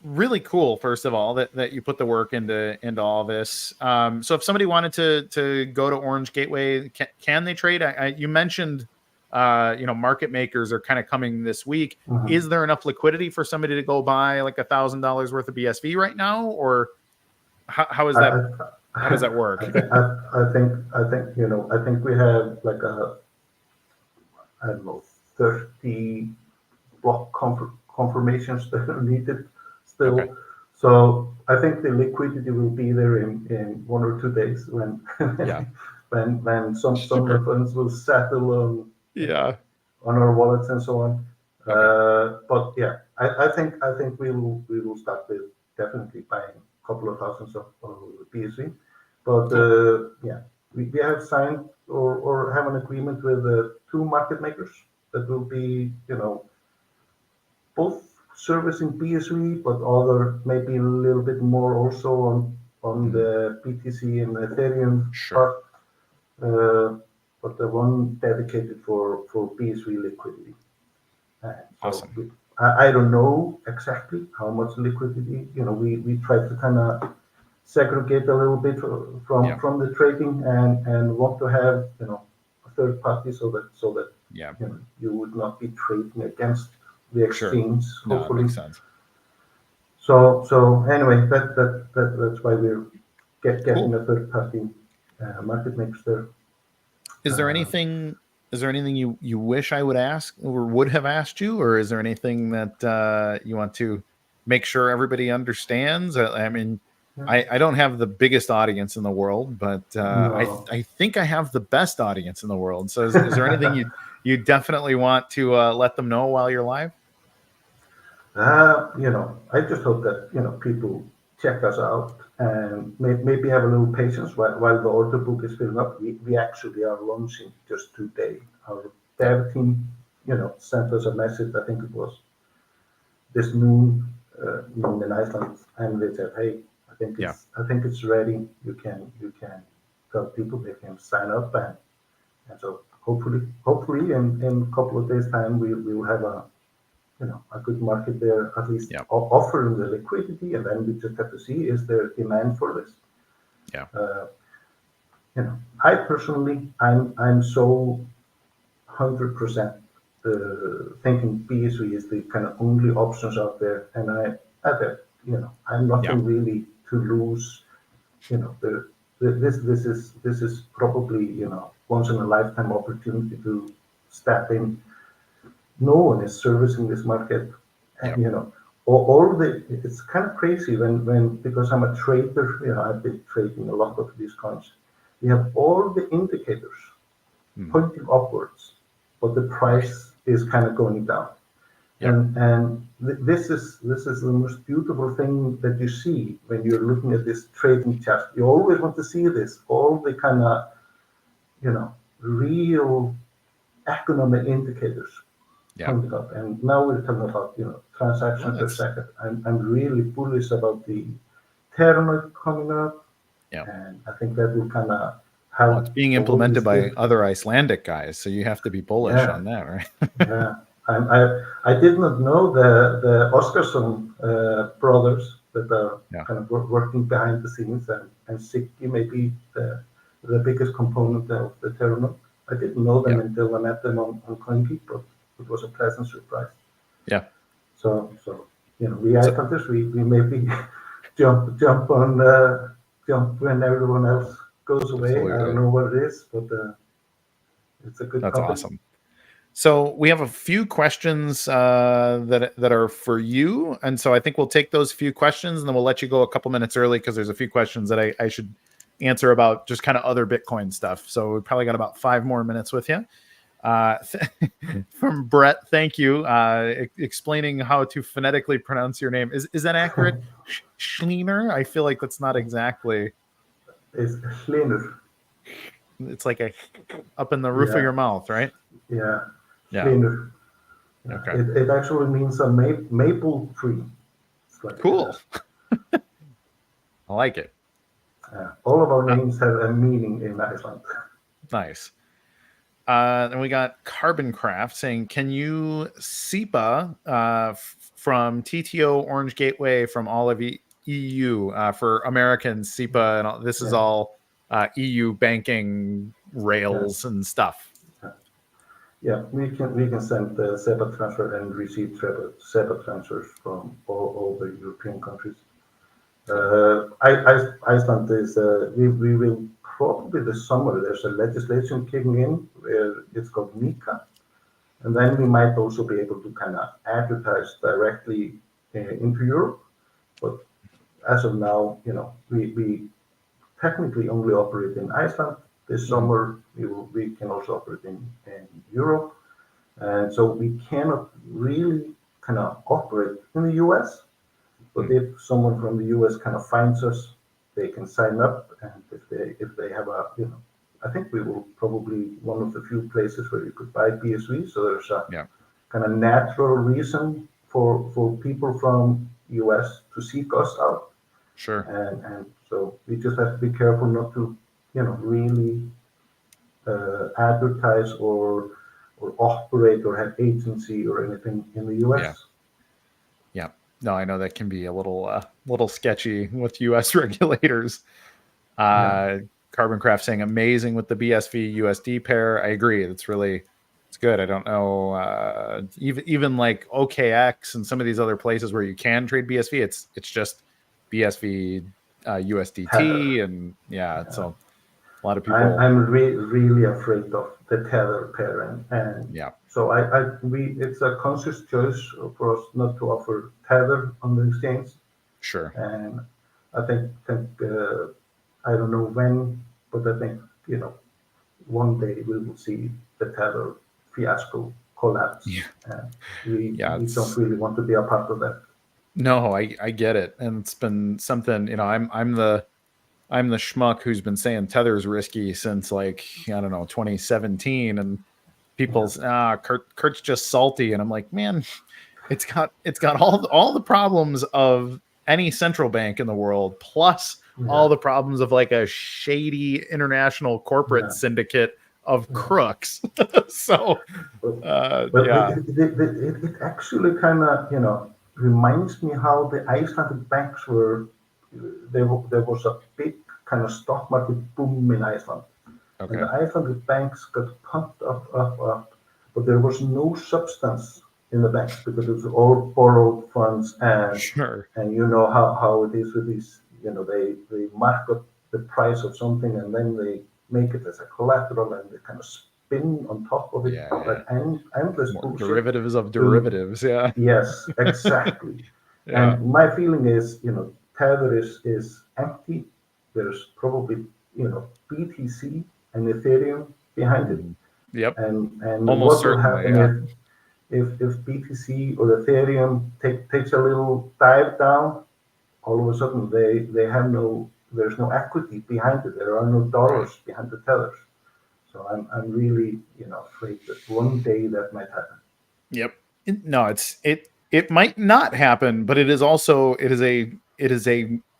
really cool, first of all, that you put the work into all this. So if somebody wanted to go to Orange Gateway, can they trade? You mentioned market makers are kind of coming this week. Is there enough liquidity for somebody to go buy like $1,000 worth of BSV right now, or how is that? How does that work? I think we have like I don't know, 30 block confirmations that are needed still. Okay. So I think the liquidity will be there in 1 or 2 days when when some of the funds will settle on our wallets and so on. But yeah, I think we will start with definitely buying a couple of thousands of BSV. But we have signed or have an agreement with 2 market makers that will be, both servicing BSV, but other maybe a little bit more also on the BTC and Ethereum part. But the one dedicated for BSV liquidity. Awesome. So I don't know exactly how much liquidity. We try to kind of segregate a little bit from the trading and want to have a third party so that you would not be trading against the exchange. No, Hopefully, that makes sense. So anyway, that's why we're getting a third party market makers there. Is there anything? Is there anything you wish I would ask or would have asked you, or is there anything that you want to make sure everybody understands? I mean, I don't have the biggest audience in the world, but No. I think I have the best audience in the world. So is there anything you definitely want to let them know while you're live? I just hope that people check us out and maybe have a little patience while the order book is filling up. We actually are launching just today. Our dev team, sent us a message. I think it was this noon in Iceland, and they said, "Hey, I think it's ready. You can tell people they can sign up and so hopefully in a couple of days time we will have a good market there, at least offering the liquidity, and then we just have to see, is there demand for this? I personally, I'm so 100% thinking BSV is the kind of only options out there, and I'm nothing really to lose. This is probably once in a lifetime opportunity to step in. No one is servicing this market, and it's kind of crazy when because I'm a trader. I've been trading a lot of these coins. We have all the indicators pointing upwards, but the price is kind of going down. And this is the most beautiful thing that you see when you're looking at this trading chart. You always want to see this, all the kind of real economic indicators coming up. And now we're talking about transactions per second. I'm really bullish about the Terranode coming up, and I think that will kind of help. It's being implemented by other Icelandic guys, so you have to be bullish on that, right? I did not know the Oskarsson brothers that are kind of working behind the scenes, and Siggy may be the biggest component of the Terranode. I didn't know them until I met them on CoinGeek, but it was a pleasant surprise. So we Icelanders, we maybe jump when everyone else goes away. Absolutely. I don't know what it is, but it's a good. That's company. Awesome. So we have a few questions that are for you, and so I think we'll take those few questions, and then we'll let you go a couple minutes early because there's a few questions that I should answer about just kind of other Bitcoin stuff. So we probably got about 5 more minutes with you. From Brett, thank you. Explaining how to phonetically pronounce your name. Is that accurate? Hlynur? I feel like that's not exactly. It's Hlynur. It's like a up in the roof of your mouth, right? Yeah. Hlynur. Okay. It actually means a maple tree. Like cool. I like it. All of our names have a meaning in Iceland. Nice. Then we got Carbon Craft saying, can you SEPA from TTO, Orange Gateway, from all of EU for Americans, SEPA, and all, this is all EU banking rails and stuff. Yeah, we can send the SEPA transfer and receive SEPA transfers from all the European countries. Iceland is we will probably this summer there's a legislation kicking in where it's called MiCA, and then we might also be able to kind of advertise directly into Europe. But as of now, we technically only operate in Iceland. This summer we can also operate in Europe, and so we cannot really kind of operate in the US. But if someone from the US kind of finds us, they can sign up, and if they have I think we will probably one of the few places where you could buy BSV. So there's a kind of natural reason for people from US to seek us out. Sure. And so we just have to be careful not to, really advertise or operate or have agency or anything in the US. Yeah. No, I know that can be a little sketchy with U.S. regulators. Carbon Craft saying amazing with the BSV-USD pair. I agree. It's good. I don't know. Even like OKX and some of these other places where you can trade BSV, it's just BSV USDT, and so a lot of people. I'm really afraid of the tether pair, and so it's a conscious choice for us not to offer tether on the exchange. Sure. And I think I don't know when, but I think one day we will see the tether fiasco collapse. We don't really want to be a part of that. No, I get it, and it's been something. I'm the schmuck who's been saying tether is risky since 2017, and people's Kurt's just salty, and I'm like, man, it's got all the problems of any central bank in the world, plus all the problems of like a shady international corporate syndicate of crooks. So, it actually kind of reminds me how the Icelandic banks were. There was a big kind of stock market boom in Iceland. Okay. And the Icelandic banks got pumped up, but there was no substance in the banks because it was all borrowed funds, and you know how it is with these, they mark up the price of something and then they make it as a collateral and they kind of spin on top of it like endless bullshit. Derivatives of derivatives, Yes, exactly. And my feeling is, tether is empty. There's probably, BTC and Ethereum behind it. Yep. And almost what will happen if BTC or Ethereum takes a little dive down, all of a sudden there's no equity behind it. There are no dollars behind the tethers. So I'm really, afraid that one day that might happen. Yep. No, it might not happen, but it is a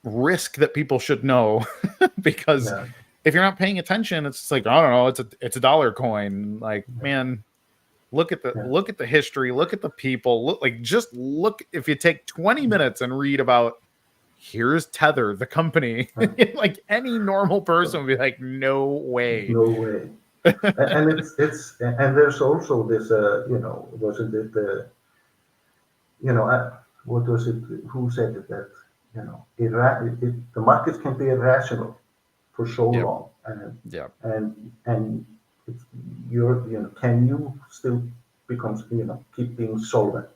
risk that people should know because if you're not paying attention, it's like, I don't know, it's a dollar coin. Like, man, look at the history, look at the people, look if you take 20 minutes and read about here's Tether, the company, like any normal person would be like, no way. No way. And it's and there's also this wasn't it what was it, who said it, that the markets can be irrational for so long, and it's can you still keep being solvent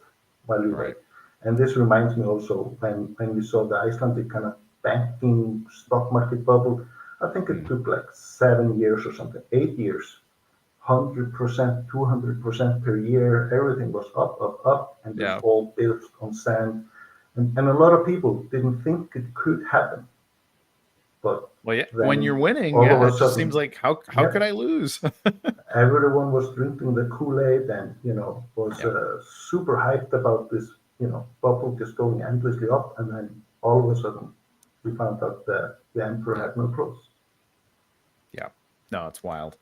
while you wait? And this reminds me also when we saw the Icelandic kind of banking stock market bubble. I think it took like 7 years or something, 8 years, 100%, 200% per year. Everything was up, and it was all built on sand. And a lot of people didn't think it could happen. But when you're winning, it just seems like how could I lose? Everyone was drinking the Kool-Aid and was super hyped about this bubble just going endlessly up, and then all of a sudden we found out that the emperor had no clothes. Yeah, no, it's wild.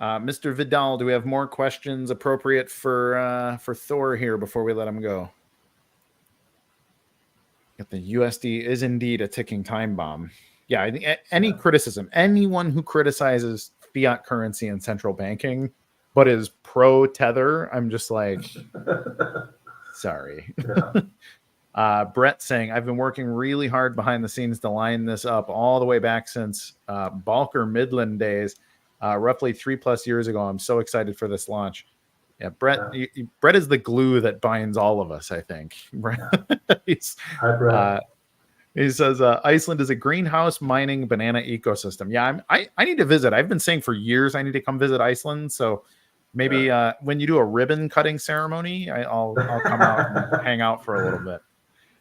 Mr. Vidal, do we have more questions appropriate for Thor here before we let him go? The USD is indeed a ticking time bomb. Yeah, I think any criticism, anyone who criticizes fiat currency and central banking, but is pro Tether, I'm just like, sorry. Brett saying, I've been working really hard behind the scenes to line this up all the way back since Balker Midland days, roughly 3+ years ago. I'm so excited for this launch. Yeah, Brett. Brett is the glue that binds all of us, I think. Hi, Brett. He says Iceland is a greenhouse mining banana ecosystem. Yeah, I need to visit. I've been saying for years I need to come visit Iceland. So maybe when you do a ribbon cutting ceremony, I'll come out and hang out for a little bit.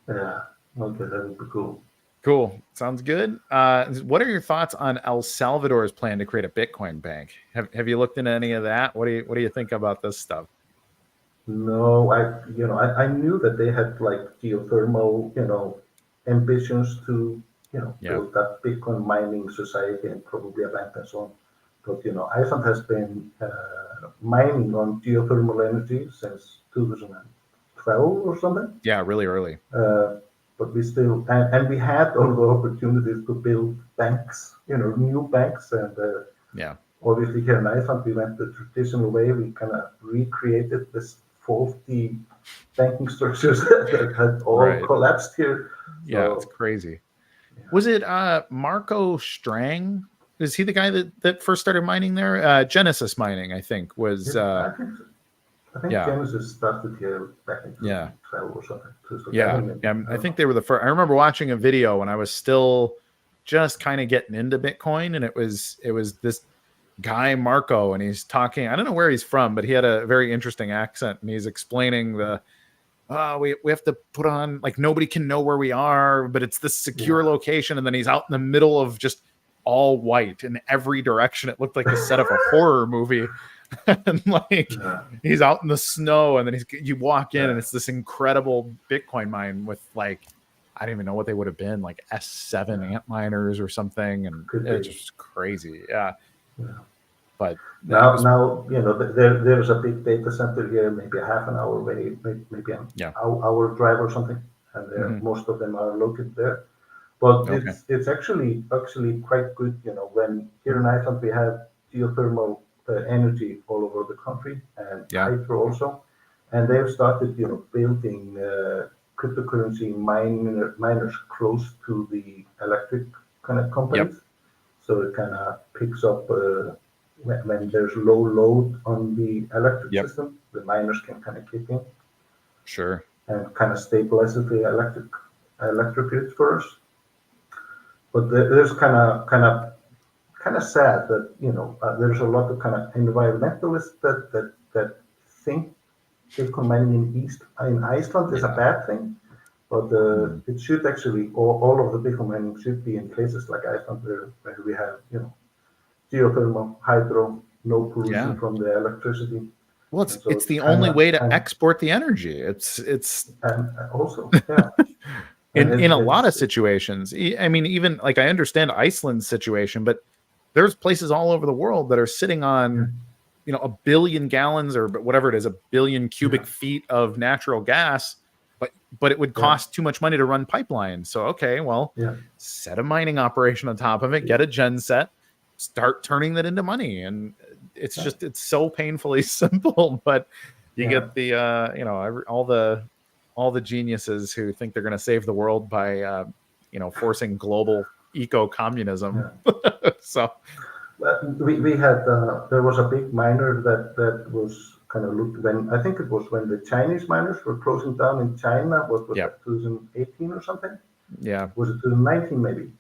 Yeah, okay, that would be cool. Cool. Sounds good. What are your thoughts on El Salvador's plan to create a Bitcoin bank? Have you looked into any of that? What do you think about this stuff? No, I knew that they had like geothermal, ambitions to, build that Bitcoin mining society and probably a bank and so on. But, Iceland has been mining on geothermal energy since 2012 or something. Yeah, really early. But we still, and we had all the opportunities to build banks, new banks. And obviously here in Iceland, we went the traditional way. We kind of recreated this faulty banking structures that had all collapsed here. Yeah, it's crazy. Yeah. Was it Marco Strang? Is he the guy that first started mining there? Genesis Mining, I think, was... I think Genesis started here back in 2012 or something. I think they were the first. I remember watching a video when I was still just kind of getting into Bitcoin, and it was this guy Marco, and he's talking. I don't know where he's from, but he had a very interesting accent, and he's explaining we have to put on, like, nobody can know where we are, but it's this secure location, and then he's out in the middle of just all white in every direction. It looked like the set of a horror movie. And he's out in the snow, and then you walk in and it's this incredible Bitcoin mine with, like, I don't even know what they would have been, like S7 ant miners or something, and it's just crazy. But now there's a big data center here, maybe a half an hour away, maybe an hour drive or something, and most of them are located there. But it's actually quite good. When here in Iceland we have geothermal energy all over the country, and hydro also, and they've started building cryptocurrency miners close to the electric kind of companies, so it kind of picks up when there's low load on the electric system. The miners can kind of kick in, and kind of stabilizes the electric grid for us. But there's kind of sad that there's a lot of kind of environmentalists that think Bitcoin mining in Iceland is a bad thing, but it should actually all of the Bitcoin mining should be in places like Iceland where we have geothermal, hydro, no pollution from the electricity. Well, it's the only way to export the energy. It's and also in a lot of situations. I mean, even like I understand Iceland's situation, but there's places all over the world that are sitting on, 1 billion gallons or whatever it is, 1 billion cubic feet of natural gas, but it would cost too much money to run pipelines. So, set a mining operation on top of it, get a gen set, start turning that into money. And it's just, it's so painfully simple, but you get the, all the geniuses who think they're going to save the world by, forcing global eco-communism. So we had there was a big miner that was kind of looked when I think it was when the Chinese miners were closing down in China. What was that, 2018 or something? Yeah, was it 2019 maybe?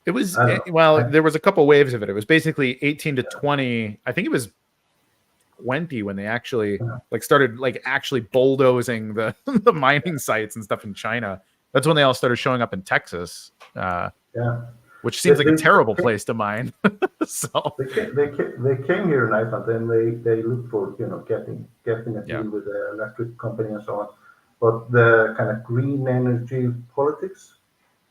It was there was a couple waves of it. It was basically 18 to 20. I think it was 20 when they actually started actually bulldozing the the mining sites and stuff in China. That's when they all started showing up in Texas. Which seems like a terrible place to mine. So they came here in Iceland, and they looked for getting a deal with the electric company and so on. But the kind of green energy politics,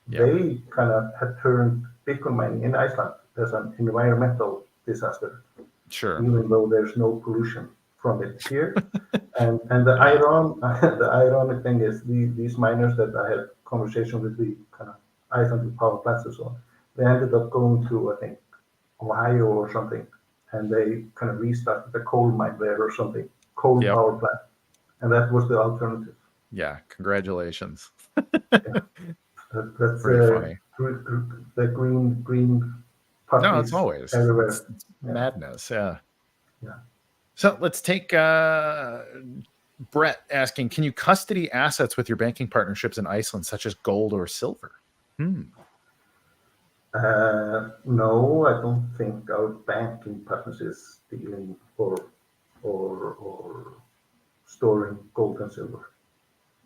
they kind of had turned Bitcoin mining in Iceland as an environmental disaster. Sure. Even though there's no pollution from it here. and the ironic thing is these miners that I had conversation with, the kind of Icelandic power plants and so on, they ended up going to, I think, Ohio or something, and they kind of restarted the coal mine there or something, coal power plant, and that was the alternative. Yeah, congratulations. That's pretty funny. The green parties. No, it's always everywhere. It's madness. Yeah. Yeah. So let's take Brett asking, can you custody assets with your banking partnerships in Iceland, such as gold or silver? No, I don't think our banking partners is dealing or storing gold and silver.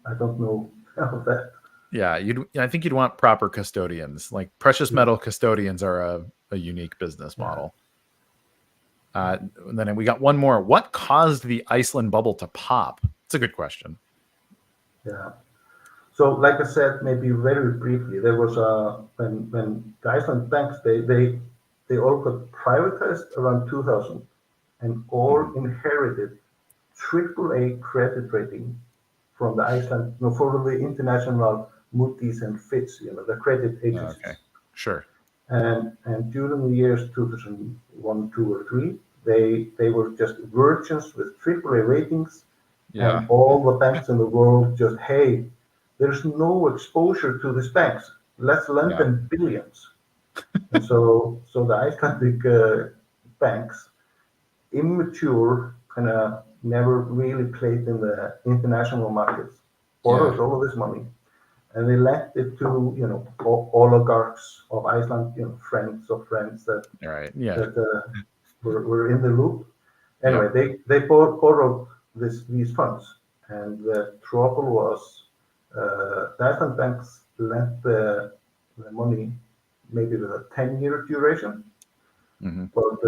I don't know of that. Yeah, I think you'd want proper custodians. Like precious metal custodians are a unique business model. And then we got one more. What caused the Iceland bubble to pop? It's a good question. Yeah. So, like I said, maybe very briefly, there was when the Iceland banks they all got privatized around 2000, and all inherited AAA credit rating from the Iceland, for the international Moody's and Fitch, the credit agencies. Okay, sure. And during the years 2001, 2, or 3, they were just virgins with AAA ratings, and all the banks in the world just, hey, there's no exposure to these banks. Let's lend them billions. And so the Icelandic banks, immature, kind of never really played in the international markets, borrowed all of this money, and they lent it to oligarchs of Iceland, friends of friends that were in the loop. Anyway, they borrowed these funds, and the trouble was the Iceland banks lent the money maybe with a 10-year duration, but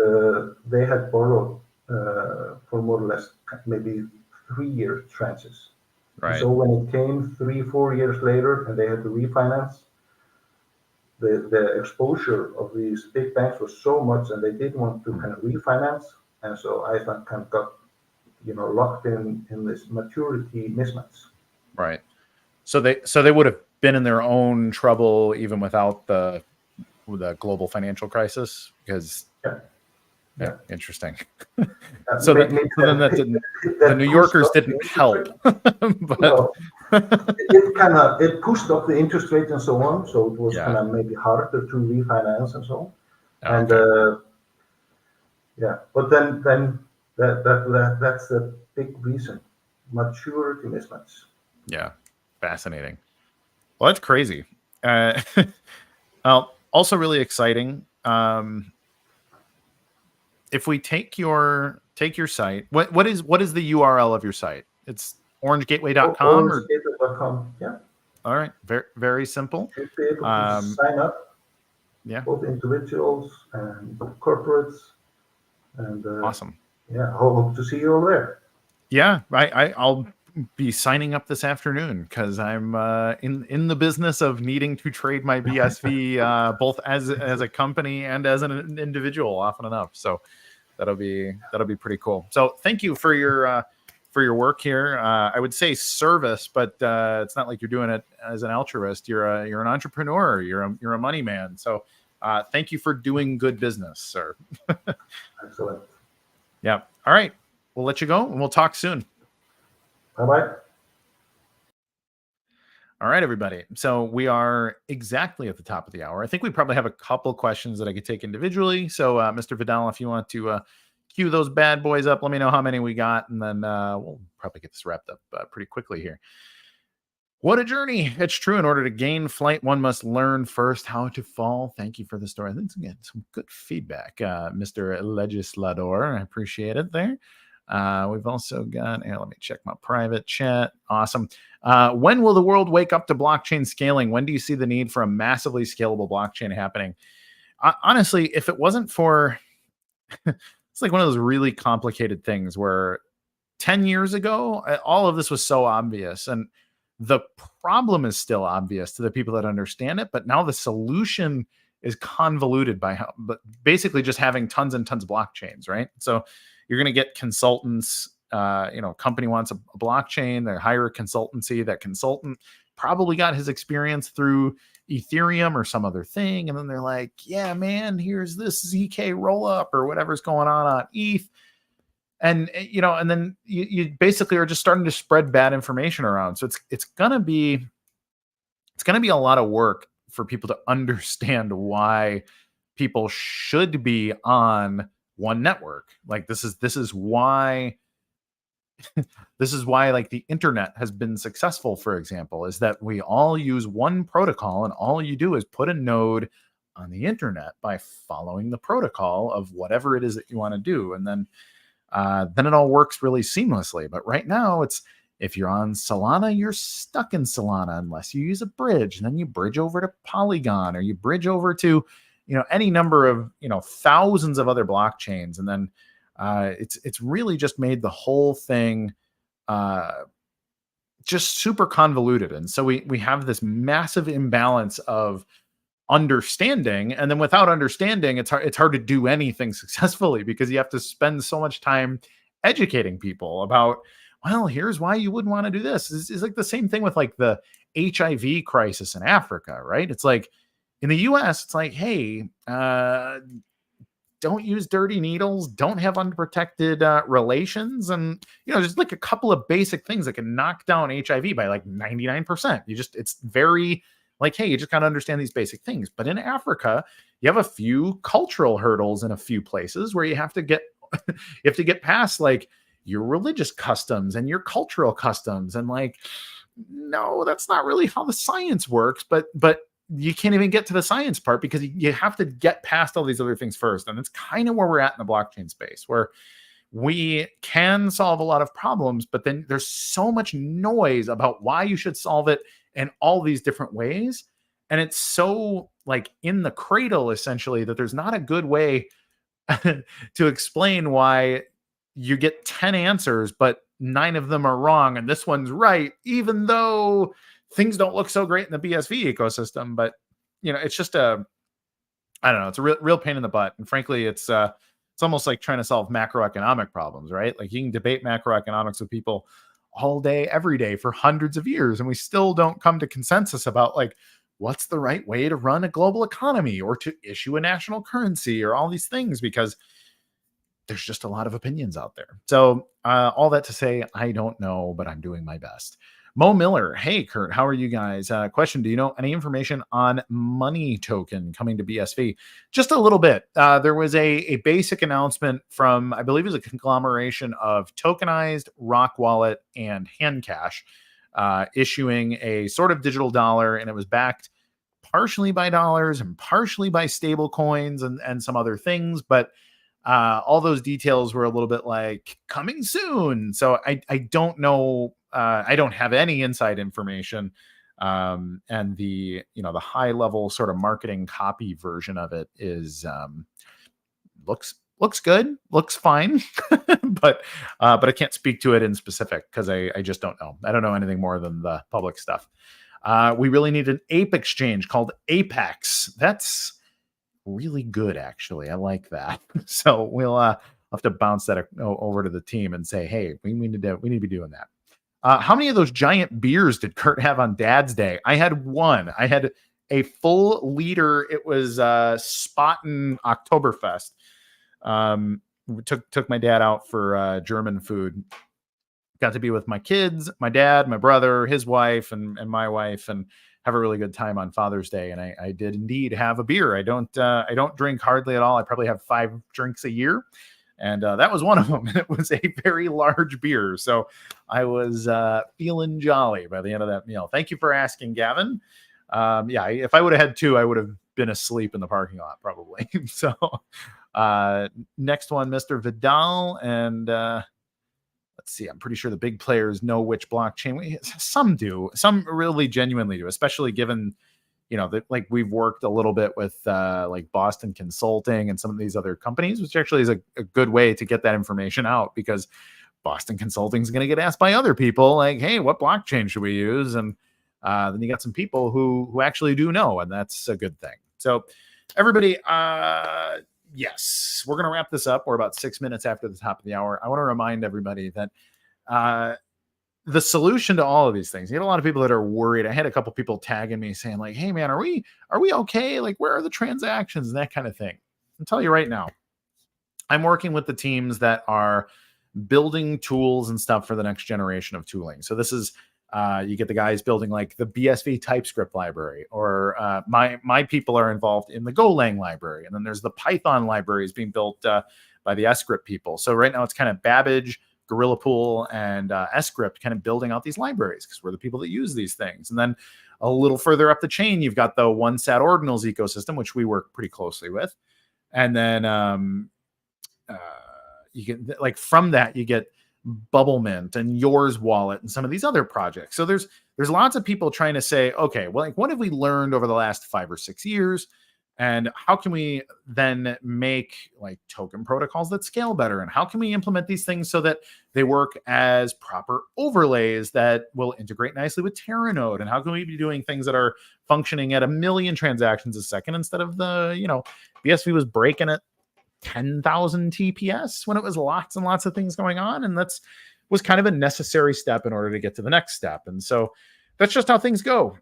they had borrowed for more or less maybe 3-year tranches. Right. So when it came 3-4 years later and they had to refinance, the exposure of these big banks was so much, and they didn't want to kind of refinance, and so Iceland kind of got locked in this maturity mismatch. Right. So they would have been in their own trouble even without the global financial crisis, because interesting. So then that didn't, the New Yorkers didn't help. But it pushed up the interest rate and so on, so it was kind of maybe harder to refinance and so on. And but then that's the big reason, maturity mismatch. Yeah, fascinating. Well, that's crazy. Well, also really exciting. If we take your site, what is the URL of your site? It's orangegateway.com or orangegateway.com. Yeah. All right. Very, very simple. You'll be able to sign up. Yeah. Both individuals and corporates. And awesome. Yeah. Hope to see you all there. Yeah. I'll be signing up this afternoon because I'm in the business of needing to trade my BSV both as a company and as an individual often enough. So that'll be pretty cool. So thank you for your work here. I would say service, but it's not like you're doing it as an altruist. You're an entrepreneur. You're a money man. So thank you for doing good business, sir. Excellent. Yeah. All right. We'll let you go and we'll talk soon. Bye-bye. All right, everybody. So we are exactly at the top of the hour. I think we probably have a couple questions that I could take individually. So, Mr. Vidal, if you want to cue those bad boys up, let me know how many we got, and then we'll probably get this wrapped up pretty quickly here. What a journey. It's true. In order to gain flight, one must learn first how to fall. Thank you for the story. I think again, some good feedback, Mr. Legislador. I appreciate it there. We've also got, let me check my private chat. Awesome. When will the world wake up to blockchain scaling? When do you see the need for a massively scalable blockchain happening? Honestly, if it wasn't for, it's like one of those really complicated things where 10 years ago, all of this was so obvious, and the problem is still obvious to the people that understand it, but now the solution is convoluted but basically just having tons and tons of blockchains, right? So you're going to get consultants, company wants a blockchain, they hire a consultancy, that consultant probably got his experience through Ethereum or some other thing. And then they're like, yeah, man, here's this ZK roll up or whatever's going on ETH. And, and then you basically are just starting to spread bad information around. So it's going to be a lot of work for people to understand why people should be on one network. Like this is why like the internet has been successful, for example, is that we all use one protocol and all you do is put a node on the internet by following the protocol of whatever it is that you want to do. And then it all works really seamlessly. But right now if you're on Solana, you're stuck in Solana unless you use a bridge, and then you bridge over to Polygon or you bridge over to, any number of, thousands of other blockchains. And then it's really just made the whole thing just super convoluted. And so we have this massive imbalance of understanding, and then without understanding, it's hard to do anything successfully, because you have to spend so much time educating people about, well, here's why you wouldn't want to do this. It's like the same thing with like the HIV crisis in Africa, right? It's like in the US, it's like, hey, don't use dirty needles, don't have unprotected relations, and just like a couple of basic things that can knock down HIV by like 99%. It's very like, hey, you just got to understand these basic things. But in Africa, you have a few cultural hurdles in a few places where you have to get past like your religious customs and your cultural customs. And like, no, that's not really how the science works. But you can't even get to the science part because you have to get past all these other things first. And it's kind of where we're at in the blockchain space, where we can solve a lot of problems, but then there's so much noise about why you should solve it in all these different ways. And it's so like in the cradle, essentially, that there's not a good way to explain why you get 10 answers, but 9 of them are wrong. And this one's right, even though things don't look so great in the BSV ecosystem. But, it's just I don't know, it's a real pain in the butt. And frankly, it's almost like trying to solve macroeconomic problems, right? Like you can debate macroeconomics with people all day, every day for hundreds of years, and we still don't come to consensus about like what's the right way to run a global economy or to issue a national currency or all these things, because there's just a lot of opinions out there. So all that to say, I don't know, but I'm doing my best. Mo Miller, hey Kurt, how are you guys? Question: do you know any information on Money Token coming to BSV? Just a little bit. There was a basic announcement from, I believe it was a conglomeration of Tokenized, Rock Wallet, and Handcash, issuing a sort of digital dollar, and it was backed partially by dollars and partially by stable coins and some other things, but all those details were a little bit like coming soon. So I don't know. I don't have any inside information. And the high level sort of marketing copy version of it is looks good, looks fine, but I can't speak to it in specific because I just don't know. I don't know anything more than the public stuff. We really need an ape exchange called Apex. That's really good, actually. I like that. So we'll have to bounce that over to the team and say, hey, we need to be doing that. How many of those giant beers did Kurt have on Dad's Day? I had one. I had a full liter. It was Spaten Oktoberfest. We took my dad out for German food. Got to be with my kids, my dad, my brother, his wife, and my wife, and have a really good time on Father's Day. And I did indeed have a beer. I don't drink hardly at all. I probably have 5 drinks a year. And that was one of them. It was a very large beer. So I was feeling jolly by the end of that meal. Thank you for asking, Gavin. Yeah, if I would have had 2, I would have been asleep in the parking lot probably. So next one, Mr. Vidal. And let's see, I'm pretty sure the big players know which blockchain. Some do. Some really genuinely do, especially given, that like we've worked a little bit with like Boston Consulting and some of these other companies, which actually is a good way to get that information out, because Boston Consulting is going to get asked by other people like, hey, what blockchain should we use? And then you got some people who actually do know, and that's a good thing. So everybody, yes, we're going to wrap this up. We're about 6 minutes after the top of the hour. I want to remind everybody that the solution to all of these things, you get a lot of people that are worried. I had a couple people tagging me saying like, hey man, are we okay? Like, where are the transactions and that kind of thing? I'll tell you right now, I'm working with the teams that are building tools and stuff for the next generation of tooling. So this is, you get the guys building like the BSV TypeScript library, or my people are involved in the Golang library. And then there's the Python libraries being built by the script people. So right now it's kind of Babbage, Gorilla Pool, and script kind of building out these libraries because we're the people that use these things. And then a little further up the chain, you've got the One Sat Ordinals ecosystem, which we work pretty closely with. And then you get, like, from that, you get Bubble Mint and Yours Wallet and some of these other projects. So there's lots of people trying to say, okay, well, like, what have we learned over the last 5 or 6 years? And how can we then make like token protocols that scale better? And how can we implement these things so that they work as proper overlays that will integrate nicely with Terranode? And how can we be doing things that are functioning at 1 million transactions a second instead of the, BSV was breaking at 10,000 TPS when it was lots and lots of things going on. And was kind of a necessary step in order to get to the next step. And so that's just how things go.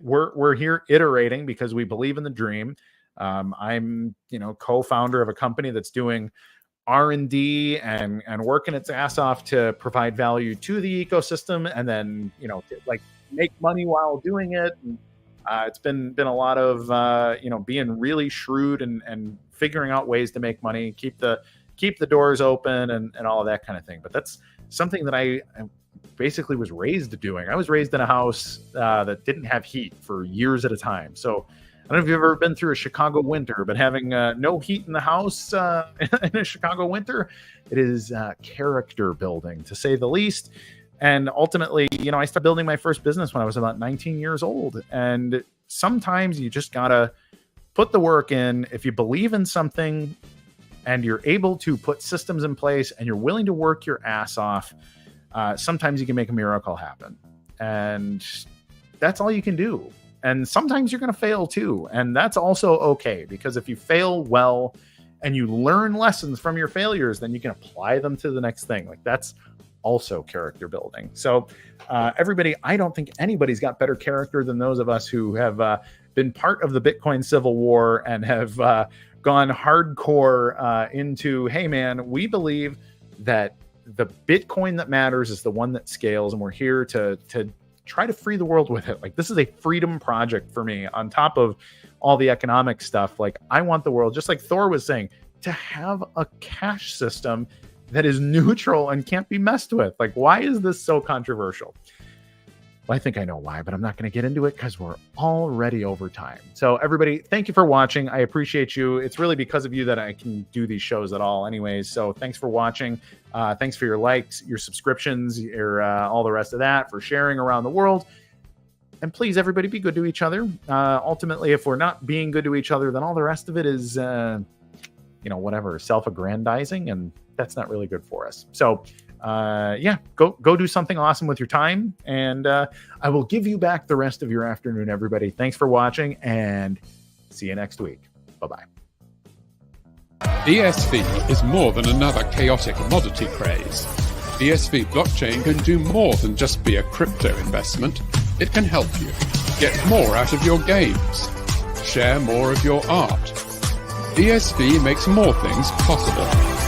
We're here iterating because we believe in the dream. I'm, co-founder of a company that's doing R&D and working its ass off to provide value to the ecosystem, and then, like, make money while doing it. And, it's been a lot of, being really shrewd and figuring out ways to make money, keep the doors open and all of that kind of thing. But that's something that I basically was raised doing. I was raised in a house that didn't have heat for years at a time. So I don't know if you've ever been through a Chicago winter, but having no heat in the house in a Chicago winter, it is character building, to say the least. And ultimately, I started building my first business when I was about 19 years old. And sometimes you just gotta put the work in. If you believe in something and you're able to put systems in place and you're willing to work your ass off, sometimes you can make a miracle happen. And that's all you can do. And sometimes you're going to fail too. And that's also okay, because if you fail well and you learn lessons from your failures, then you can apply them to the next thing. Like, that's also character building. So everybody, I don't think anybody's got better character than those of us who have been part of the Bitcoin Civil War and have gone hardcore into, hey man, we believe that the Bitcoin that matters is the one that scales, and we're here to try to free the world with it. Like, this is a freedom project for me on top of all the economic stuff. Like, I want the world, just like Thor was saying, to have a cash system that is neutral and can't be messed with. Like, why is this so controversial? Well, I think I know why, but I'm not going to get into it because we're already over time. So everybody, thank you for watching. I appreciate you. It's really because of you that I can do these shows at all anyways. So thanks for watching. Thanks for your likes, your subscriptions, your all the rest of that, for sharing around the world. And please, everybody, be good to each other. Ultimately, if we're not being good to each other, then all the rest of it is, whatever, self-aggrandizing, and that's not really good for us. So go do something awesome with your time, and I will give you back the rest of your afternoon, everybody. Thanks for watching, and see you next week. Bye-bye. BSV is more than another chaotic commodity craze. BSV blockchain can do more than just be a crypto investment. It can help you get more out of your games, share more of your art. BSV makes more things possible.